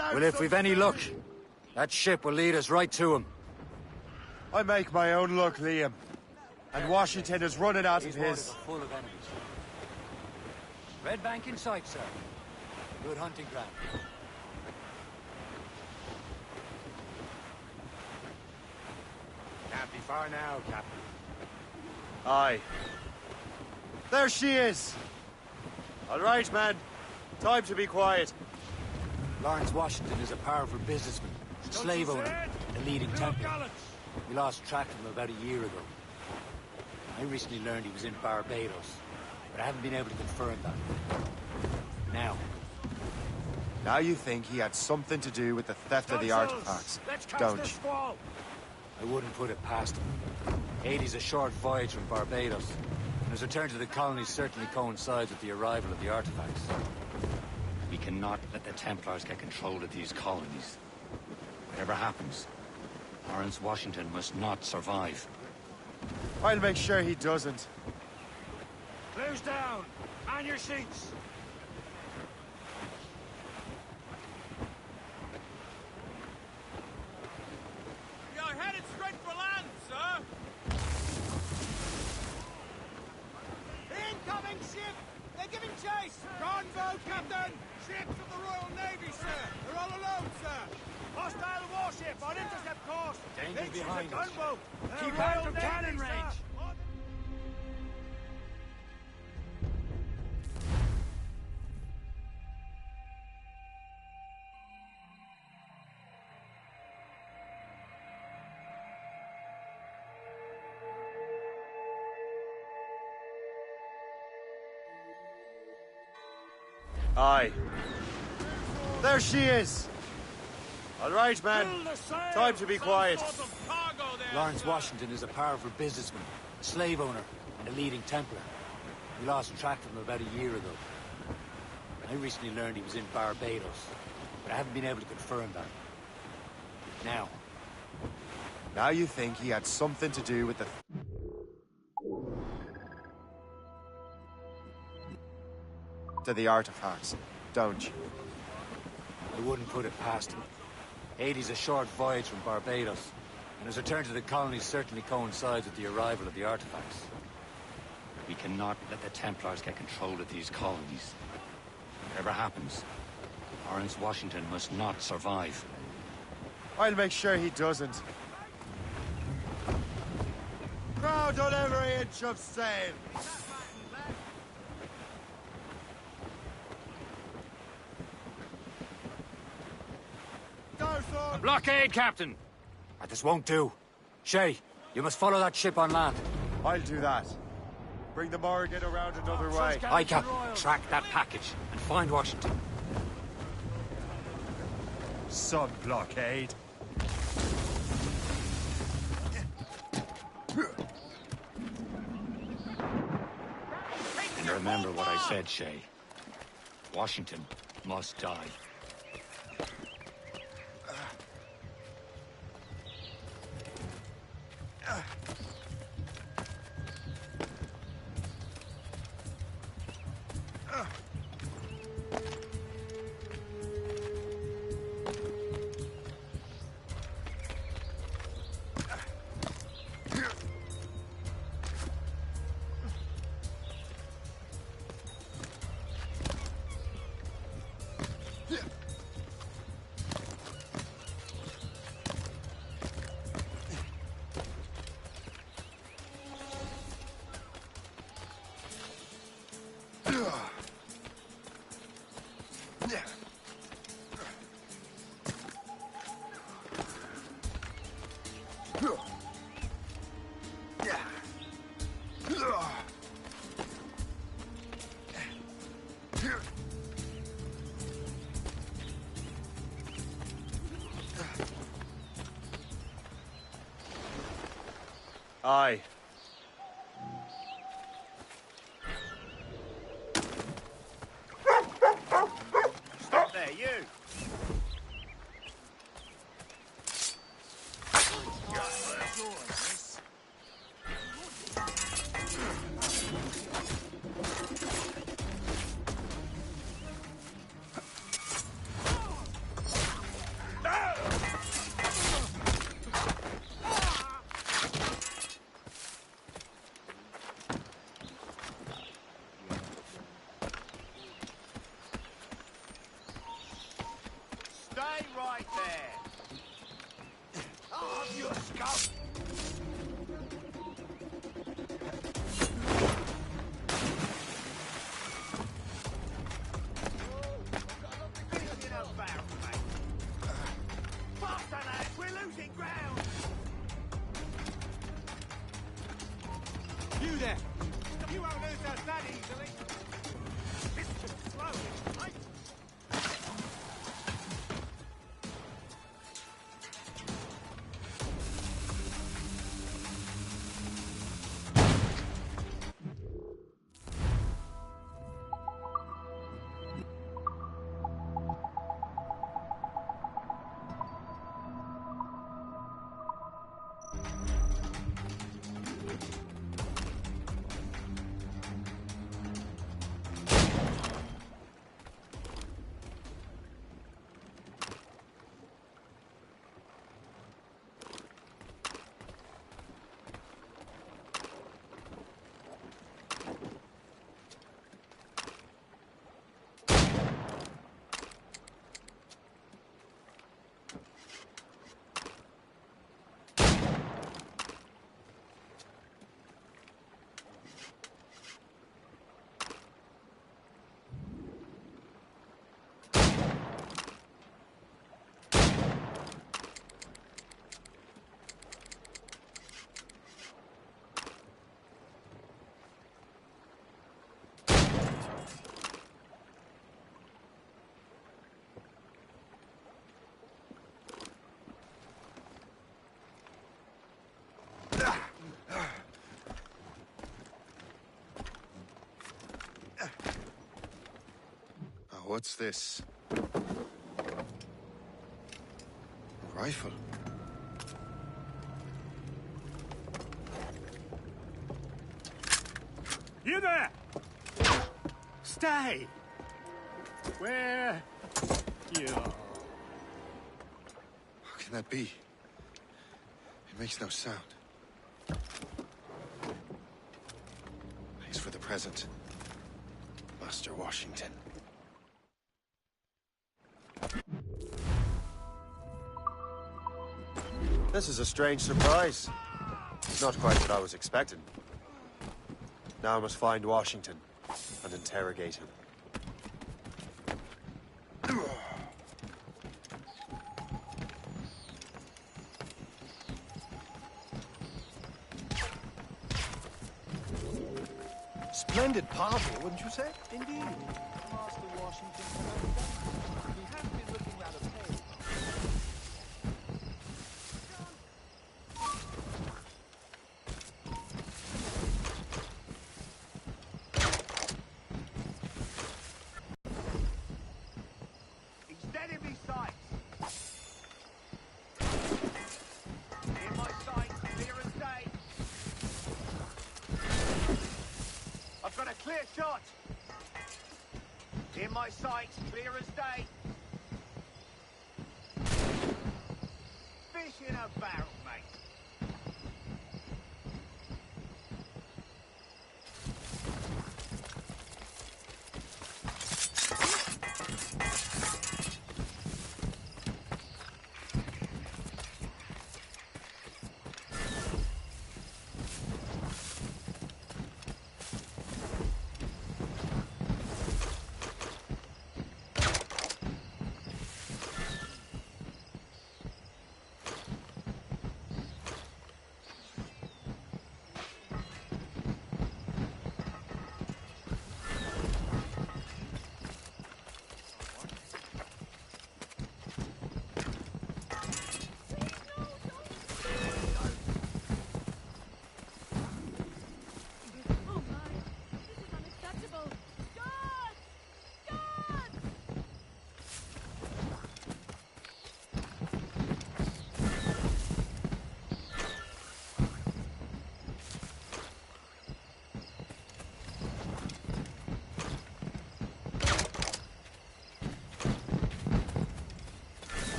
[SPEAKER 19] out
[SPEAKER 20] if we've any luck, that ship will lead us right to him.
[SPEAKER 19] I make my own luck, Liam. And Washington is running out of his.
[SPEAKER 20] Full of enemies. Red Bank in sight, sir. Good hunting ground. Can't be far now, Captain.
[SPEAKER 19] Aye. There she is! All right, man. Time to be quiet.
[SPEAKER 20] Lawrence Washington is a powerful businessman, slave owner, and a leading Templar. We lost track of him about a year ago. I recently learned he was in Barbados, but I haven't been able to confirm that.
[SPEAKER 7] Now you think he had something to do with the theft of the artifacts, don't you?
[SPEAKER 20] I wouldn't put it past him. Haiti's a short voyage from Barbados, and his return to the colonies certainly coincides with the arrival of the artifacts.
[SPEAKER 2] We cannot let the Templars get control of these colonies. Whatever happens, Lawrence Washington must not survive.
[SPEAKER 19] I'll make sure he doesn't.
[SPEAKER 21] Close down! On your seats!
[SPEAKER 8] We are headed straight for land, sir!
[SPEAKER 21] Incoming ship! They're giving chase! Gunboat, Captain! Ships of the Royal Navy, sir! They're all alone, sir! Hostile warship on intercept course!
[SPEAKER 20] Danger behind us.
[SPEAKER 21] Gunboat!
[SPEAKER 20] Keep out from cannon range!
[SPEAKER 19] Aye. There she is! All right, man. Time to be quiet.
[SPEAKER 20] Lawrence Washington is a powerful businessman, a slave owner, and a leading Templar. We lost track of him about a year ago. I recently learned he was in Barbados, but I haven't been able to confirm that.
[SPEAKER 7] Now you think he had something to do with the... to the artifacts, don't you?
[SPEAKER 20] I wouldn't put it past him. Haiti's a short voyage from Barbados, and his return to the colonies certainly coincides with the arrival of the artifacts.
[SPEAKER 2] We cannot let the Templars get control of these colonies. Whatever happens, Lawrence Washington must not survive.
[SPEAKER 19] I'll make sure he doesn't. Crowd on every inch of sail!
[SPEAKER 20] A blockade, Captain! This won't do. Shay, you must follow that ship on land.
[SPEAKER 19] I'll do that. Bring the Morrigan around another way.
[SPEAKER 20] Aye, Captain. Track that package and find Washington.
[SPEAKER 1] Sod blockade.
[SPEAKER 2] And remember what I said, Shay. Washington must die.
[SPEAKER 19] Aye.
[SPEAKER 21] Stop there, you! scum! Faster, lads! We're losing ground! You there! You won't lose us that easily! This is slow, right?
[SPEAKER 7] What's this? A rifle.
[SPEAKER 21] You there! Stay! Where you are.
[SPEAKER 7] How can that be? It makes no sound. Thanks for the present, Master Washington. This is a strange surprise. Not quite what I was expecting. Now I must find Washington and interrogate him.
[SPEAKER 21] Splendid party, wouldn't you say? Indeed. Master Washington. He has been looking rather pale. He's dead in me sight. In my sight, clear as day. I've got a clear shot. In my sight, clear as day. Fish in a barrel, mate.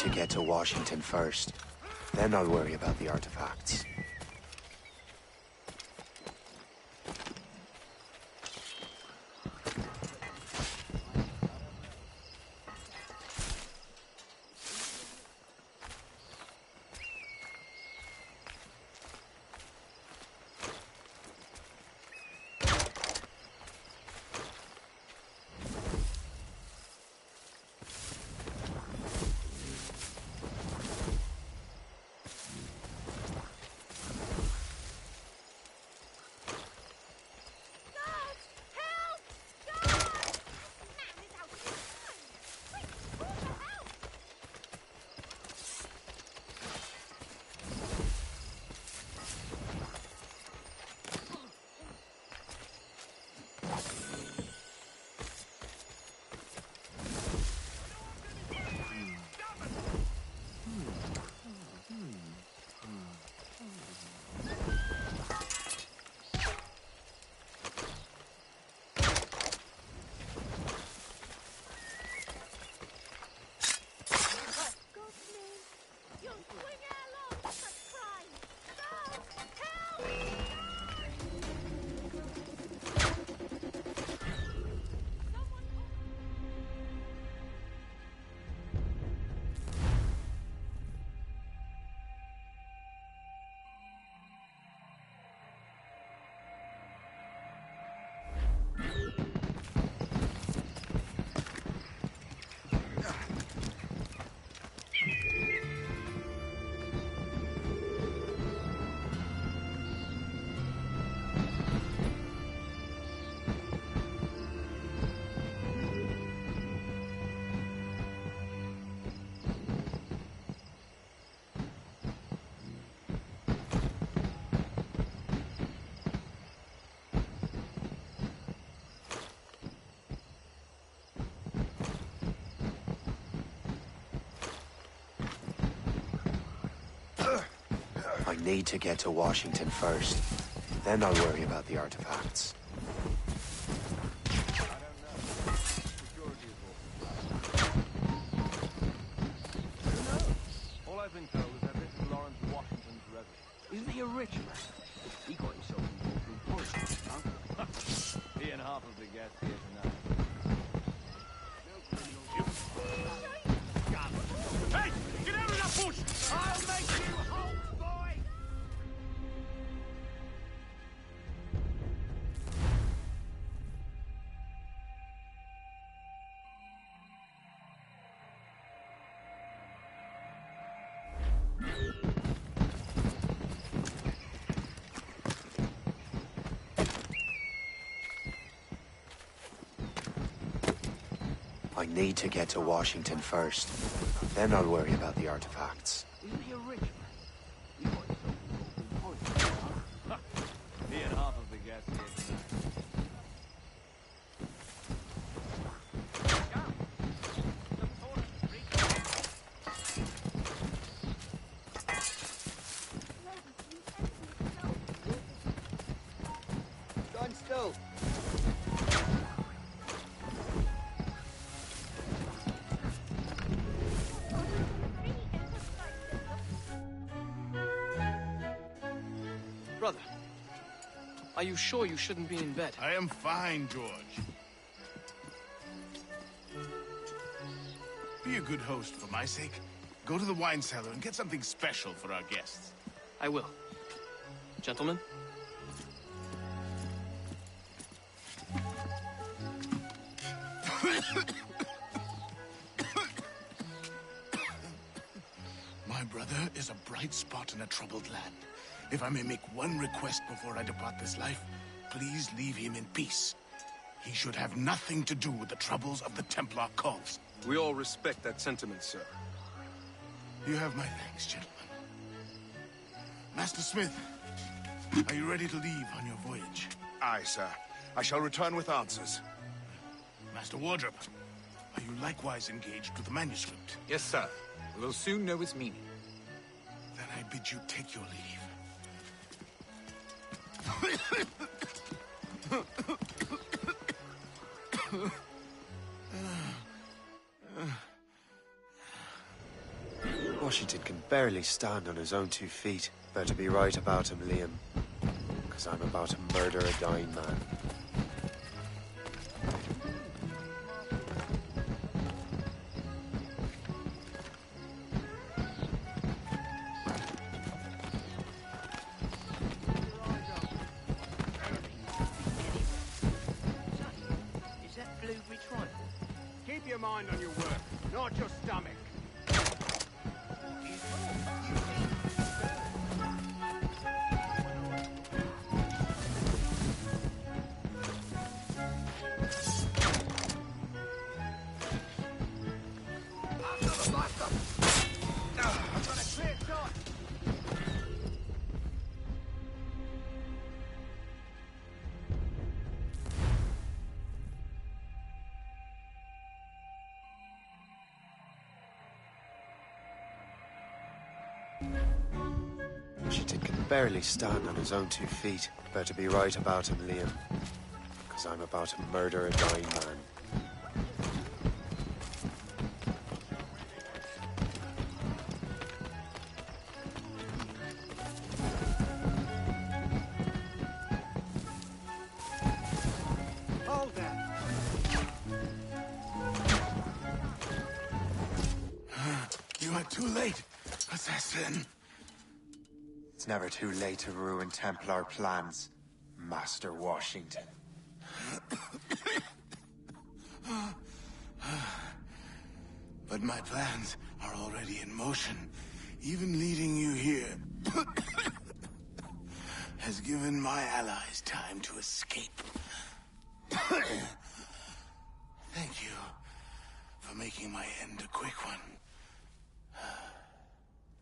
[SPEAKER 7] to get to Washington first. Then I'll worry about the artifacts. I need to get to Washington first. Then I'll worry about the artifacts.
[SPEAKER 21] All I've been told is that this is Lawrence Washington's residence. Isn't he a rich man? He got himself involved in politics, huh? He and half of the guests here tonight.
[SPEAKER 4] Hey! Get out of that bush! I'll make you halt, boy!
[SPEAKER 7] I need to get to Washington first. Then I'll worry about the artifacts.
[SPEAKER 21] Isn't he a rich man? He got himself involved in politics, huh? He and half of the guests here tonight.
[SPEAKER 22] Stand still.
[SPEAKER 9] Brother, are you sure you shouldn't be in bed?
[SPEAKER 15] I am fine, George. Be a good host for my sake. Go to the wine cellar and get something special for our guests.
[SPEAKER 9] I will. Gentlemen?
[SPEAKER 15] My brother is a bright spot in a troubled land. If I may make one request before I depart this life, please leave him in peace. He should have nothing to do with the troubles of the Templar cause.
[SPEAKER 11] We all respect that sentiment, sir.
[SPEAKER 15] You have my thanks, gentlemen. Master Smith, are you ready to leave on your voyage?
[SPEAKER 13] Aye, sir. I shall return with answers.
[SPEAKER 15] Master Wardrop, are you likewise engaged with the manuscript?
[SPEAKER 24] Yes, sir. We will soon know its meaning.
[SPEAKER 15] Then I bid you take your leave.
[SPEAKER 7] Washington can barely stand on his own 2 feet. Better be right about him, Liam. Because I'm about to murder a dying man.
[SPEAKER 21] Is that blueberry trifle? Keep your mind on your work, not your stomach.
[SPEAKER 7] Washington can barely stand on his own 2 feet. Better be right about him, Liam. Because I'm about to murder a dying man.
[SPEAKER 21] Hold that.
[SPEAKER 15] You are too late, assassin.
[SPEAKER 7] It's never too late to ruin Templar plans, Master Washington.
[SPEAKER 15] But my plans are already in motion. Even leading you here has given my allies time to escape. Thank you for making my end a quick one.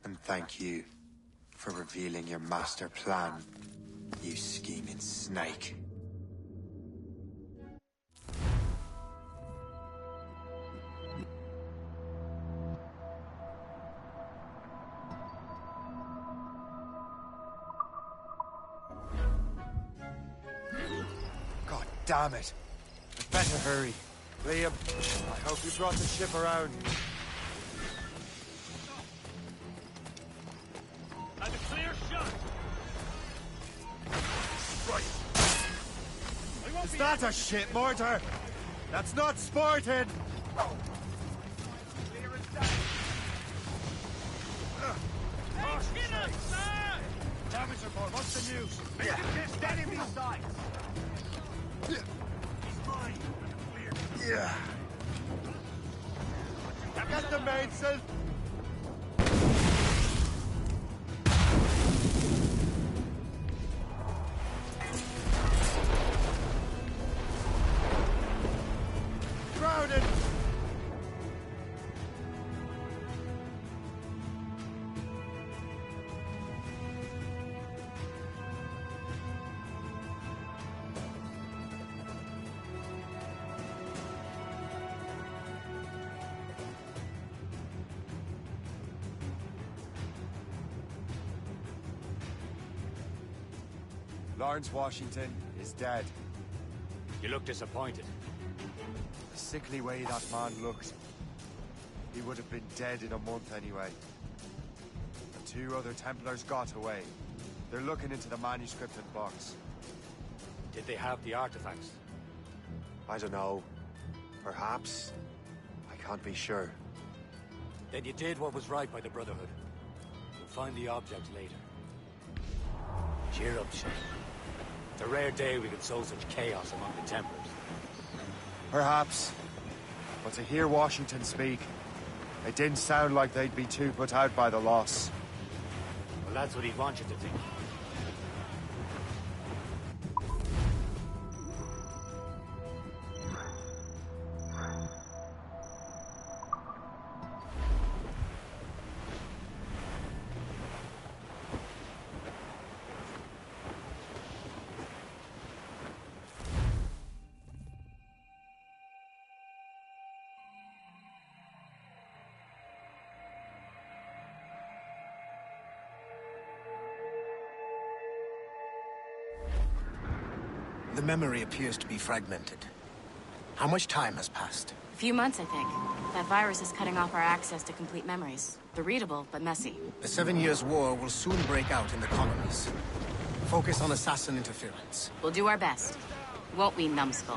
[SPEAKER 7] And thank you for revealing your master plan, you scheming snake. God damn it! I better hurry.
[SPEAKER 19] Liam, I hope you brought the ship around.
[SPEAKER 4] And a clear shot.
[SPEAKER 19] Right. Is that a shit mortar? That's not sporting!
[SPEAKER 21] Damage report, what's the news? Just enemy sights.
[SPEAKER 19] Yeah. Get the mainsail! Crowded! Lawrence Washington is dead.
[SPEAKER 20] You look disappointed.
[SPEAKER 19] The sickly way that man looked. He would have been dead in a month anyway. The 2 other Templars got away. They're looking into the manuscript and box.
[SPEAKER 20] Did they have the artifacts?
[SPEAKER 7] I don't know. Perhaps. I can't be sure.
[SPEAKER 20] Then you did what was right by the Brotherhood. You'll find the object later. Cheer up, Shane. It's a rare day we could sow such chaos among the Templars.
[SPEAKER 7] Perhaps. But to hear Washington speak, it didn't sound like they'd be too put out by the loss.
[SPEAKER 20] Well, that's what he'd want you to think.
[SPEAKER 5] The memory appears to be fragmented.
[SPEAKER 15] How much time has passed?
[SPEAKER 5] A few months, I think. That virus is cutting off our access to complete memories. They're readable, but messy.
[SPEAKER 15] The 7 Years' War will soon break out in the colonies. Focus on assassin interference.
[SPEAKER 5] We'll do our best. Won't we, numbskull?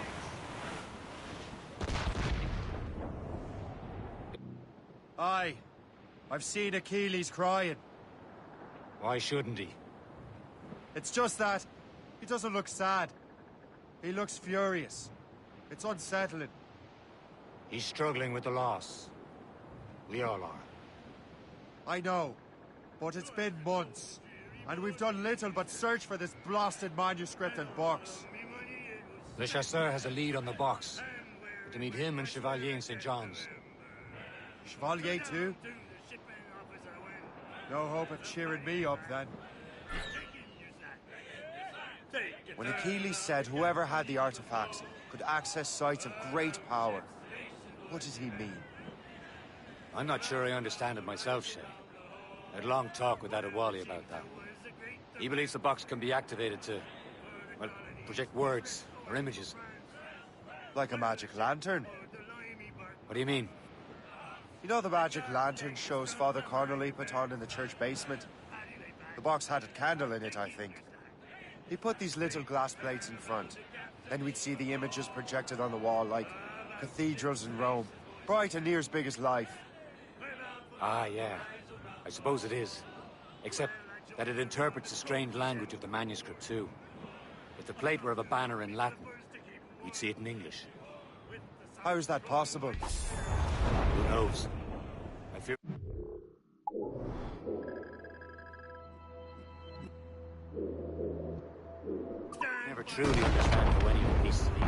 [SPEAKER 19] Aye. I've seen Achilles crying.
[SPEAKER 20] Why shouldn't he?
[SPEAKER 19] It's just that he doesn't look sad. He looks furious. It's unsettling.
[SPEAKER 20] He's struggling with the loss. We all are.
[SPEAKER 19] I know, but it's been months, and we've done little but search for this blasted manuscript and box.
[SPEAKER 20] Le Chasseur has a lead on the box. To meet him and Chevalier in St. John's.
[SPEAKER 19] Chevalier too? No hope of cheering me up, then. When Achilles said whoever had the artifacts could access sites of great power, what did he mean?
[SPEAKER 20] I'm not sure I understand it myself, Shay. I had a long talk with Adewale about that. He believes the box can be activated to, well, project words or images.
[SPEAKER 19] Like a magic lantern?
[SPEAKER 20] What do you mean?
[SPEAKER 19] You know the magic lantern shows Father Connolly put on in the church basement? The box had a candle in it, I think. He put these little glass plates in front. Then we'd see the images projected on the wall like cathedrals in Rome. Bright and near as big as life.
[SPEAKER 20] Ah, yeah. I suppose it is. Except that it interprets the strange language of the manuscript, too. If the plate were of a banner in Latin, we'd see it in English.
[SPEAKER 19] How is that possible?
[SPEAKER 20] Who knows? I fear... Never truly understand how any of the pieces lead.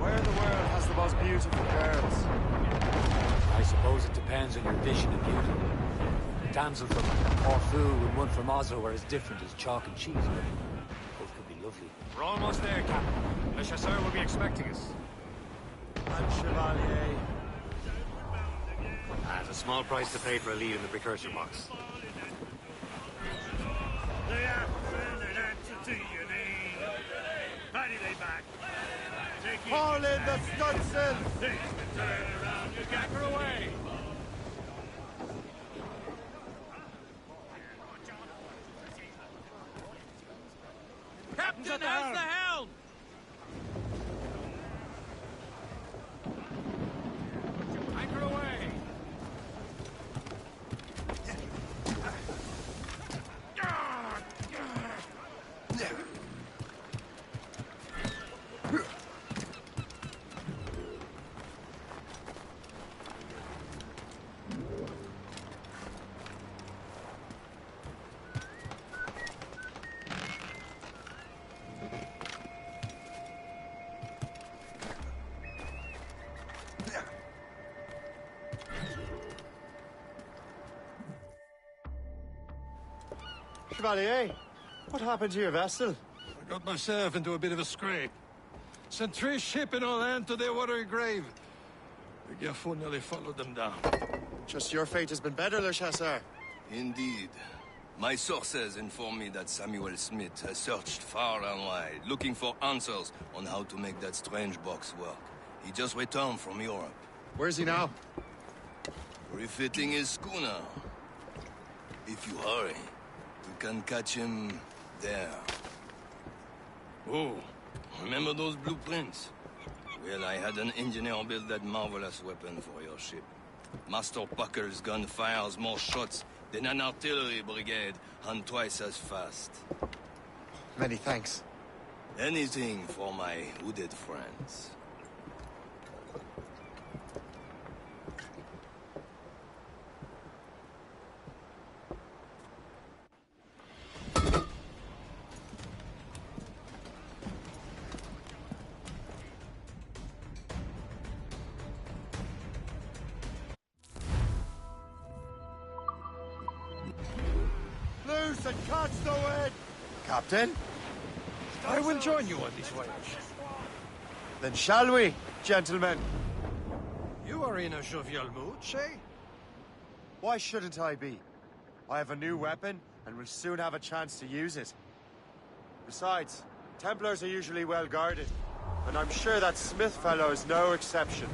[SPEAKER 19] Where in the world has the most beautiful girls?
[SPEAKER 20] I suppose it depends on your vision of beauty. A damsel from Corfu and one from Oslo are as different as chalk and cheese. Both could be lovely.
[SPEAKER 6] We're almost there, Captain. Le Chasseur will be expecting us.
[SPEAKER 19] And Chevalier.
[SPEAKER 20] At a small price to pay for a lead in the precursor box.
[SPEAKER 19] Haul in the stunsail!
[SPEAKER 6] Turn around, you gacker away!
[SPEAKER 8] Captain, how's the helm?
[SPEAKER 6] Anchor away!
[SPEAKER 19] Chevalier, what happened to your vessel?
[SPEAKER 3] I got myself into a bit of a scrape. Sent 3 ships in all hand to their watery grave. The Gerfaut nearly followed them down.
[SPEAKER 7] Just your fate has been better, Le Chasseur.
[SPEAKER 14] Indeed. My sources inform me that Samuel Smith has searched far and wide, looking for answers on how to make that strange box work. He just returned from Europe.
[SPEAKER 7] Where's he now?
[SPEAKER 14] Refitting his schooner. If you hurry, you can catch him there. Oh, remember those blueprints? Well, I had an engineer build that marvelous weapon for your ship. Master Puckle's gun fires more shots than an artillery brigade, and twice as fast.
[SPEAKER 7] Many thanks.
[SPEAKER 14] Anything for my hooded friends.
[SPEAKER 19] Loose and catch the wind! Captain?
[SPEAKER 3] I will join you on this voyage.
[SPEAKER 19] Then shall we, gentlemen?
[SPEAKER 3] You are in a jovial mood, Shay?
[SPEAKER 19] Why shouldn't I be? I have a new weapon, and will soon have a chance to use it. Besides, Templars are usually well guarded, and I'm sure that Smith fellow is no exception.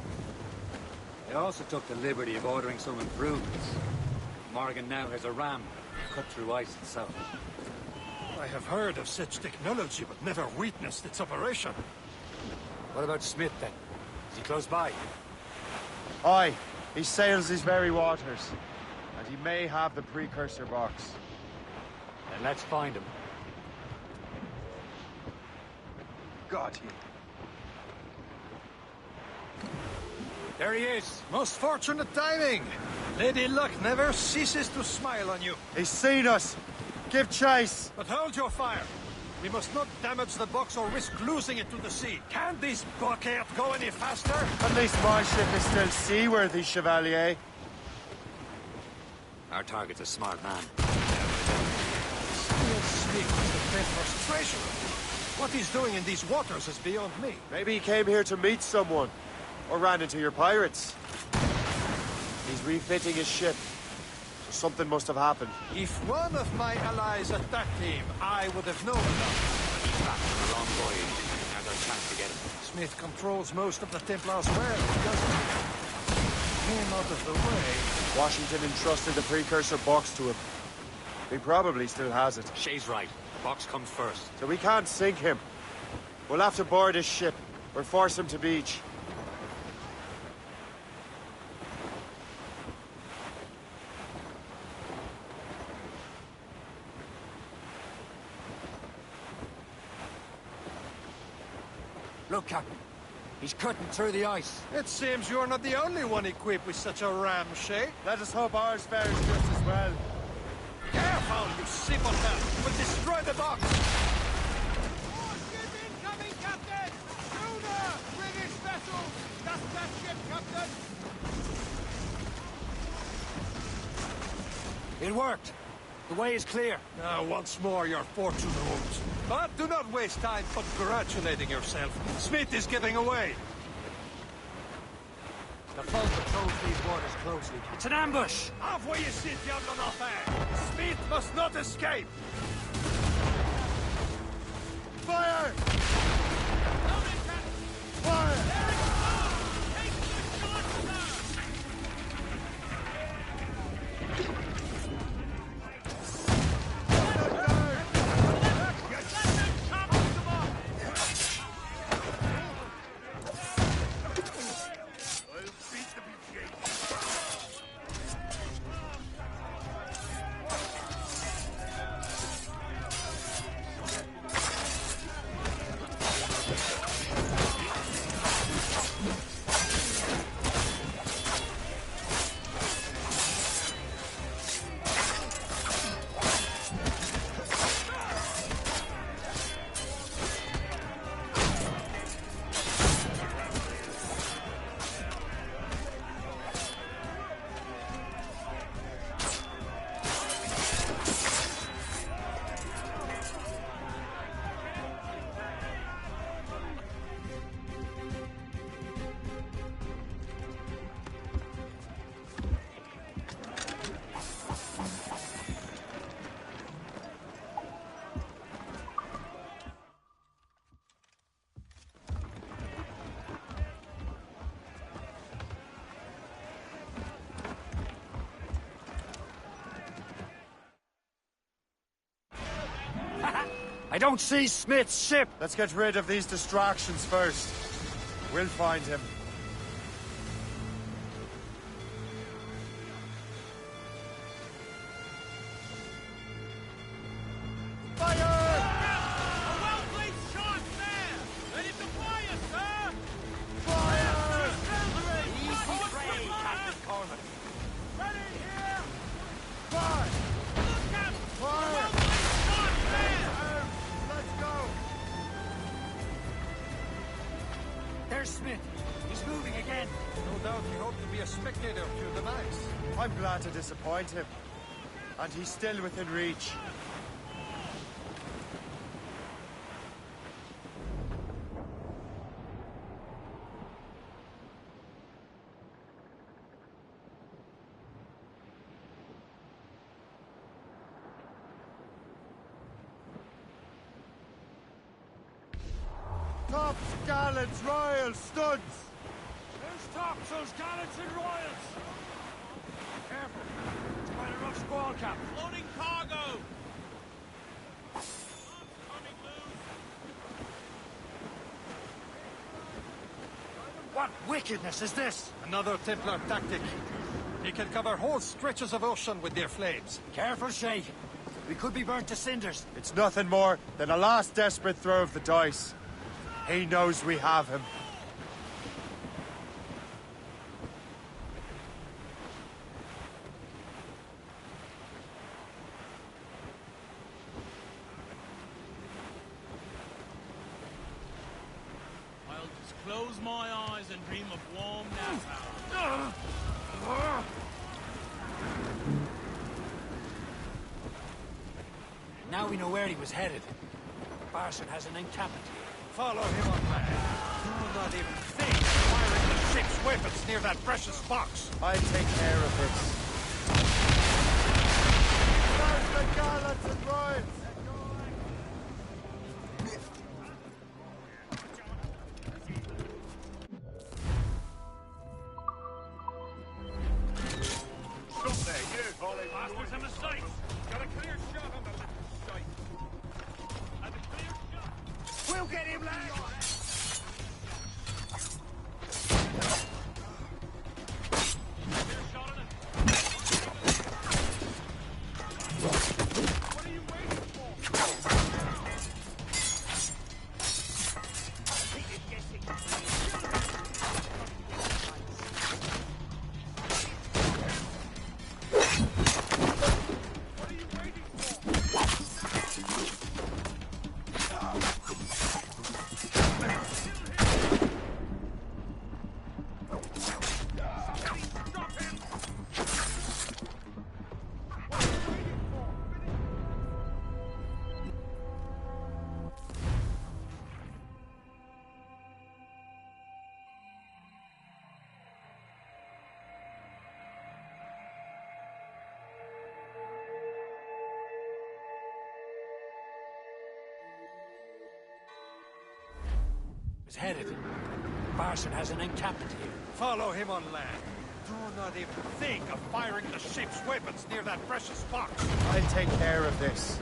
[SPEAKER 20] They also took the liberty of ordering some improvements. Morgan now has a ram cut through ice itself.
[SPEAKER 3] I have heard of such technology, but never witnessed its operation.
[SPEAKER 20] What about Smith, then? Is he close by?
[SPEAKER 19] Aye, he sails these very waters, and he may have the precursor box.
[SPEAKER 20] Then let's find him.
[SPEAKER 19] Got you.
[SPEAKER 20] There he is!
[SPEAKER 3] Most fortunate timing! Lady Luck never ceases to smile on you.
[SPEAKER 19] He's seen us! Give chase!
[SPEAKER 3] But hold your fire! We must not damage the box or risk losing it to the sea. Can this bucket go any faster?
[SPEAKER 19] At least my ship is still seaworthy, Chevalier.
[SPEAKER 20] Our target's a smart man.
[SPEAKER 3] Still Smith is the best frustration. What he's doing in these waters is beyond me.
[SPEAKER 19] Maybe he came here to meet someone. Or ran into your pirates. He's refitting his ship. So something must have happened.
[SPEAKER 3] If one of my allies attacked him, I would have known about it.
[SPEAKER 20] He's back from a long voyage. Now's our chance to get him.
[SPEAKER 3] Smith controls most of the Templars well, doesn't he? Him out of the way.
[SPEAKER 19] Washington entrusted the precursor box to him. He probably still has it.
[SPEAKER 20] Shay's right. The box comes first.
[SPEAKER 19] So we can't sink him. We'll have to board his ship, or force him to beach.
[SPEAKER 20] Look, Captain. He's cutting through the ice.
[SPEAKER 3] It seems you're not the only one equipped with such a ram, Shay.
[SPEAKER 19] Let us hope ours fares just as well.
[SPEAKER 3] Careful, you simpleton! We'll destroy the box!
[SPEAKER 8] More ship incoming, Captain! Sooner! British vessels! Just that ship, Captain!
[SPEAKER 20] It worked. The way is clear.
[SPEAKER 3] Now, once more, your fortune holds. But do not waste time congratulating yourself. Smith is getting away.
[SPEAKER 20] The foe patrols these waters closely. It's an ambush!
[SPEAKER 3] Halfway you sit, Diablo Nothing! Smith must not escape!
[SPEAKER 19] Fire! Fire!
[SPEAKER 20] I don't see Smith's ship!
[SPEAKER 19] Let's get rid of these distractions first. We'll find him.
[SPEAKER 20] There's Smith. He's moving again.
[SPEAKER 3] No doubt he hoped to be a spectator to the demise.
[SPEAKER 19] I'm glad to disappoint him. And he's still within reach. Tops, gallants, royals, studs!
[SPEAKER 21] Who's tops, those gallants and royals? Careful. It's quite a rough squall, Cap.
[SPEAKER 8] Loading cargo!
[SPEAKER 3] What wickedness is this? Another Templar tactic. He can cover whole stretches of ocean with their flames.
[SPEAKER 20] Careful, Shay. We could be burnt to cinders.
[SPEAKER 19] It's nothing more than a last desperate throw of the dice. He knows we have him.
[SPEAKER 4] I'll just close my eyes and dream of warm napalm.
[SPEAKER 20] Now we know where he was headed. Barson has an encampment here.
[SPEAKER 3] Follow him on land. Do not even think of firing the ship's weapons near that precious box.
[SPEAKER 19] I'll take care of this. There's the gallants and royals!
[SPEAKER 21] Stop there, you! Bastards, a mistake! Got a clear shot on the little shite. And a clear shot! We'll get him, lad! Clear shot on him. What are you waiting for?
[SPEAKER 20] Is headed. Barson has an encampment here.
[SPEAKER 3] Follow him on land. Do not even think of firing the ship's weapons near that precious box.
[SPEAKER 19] I'll take care of this.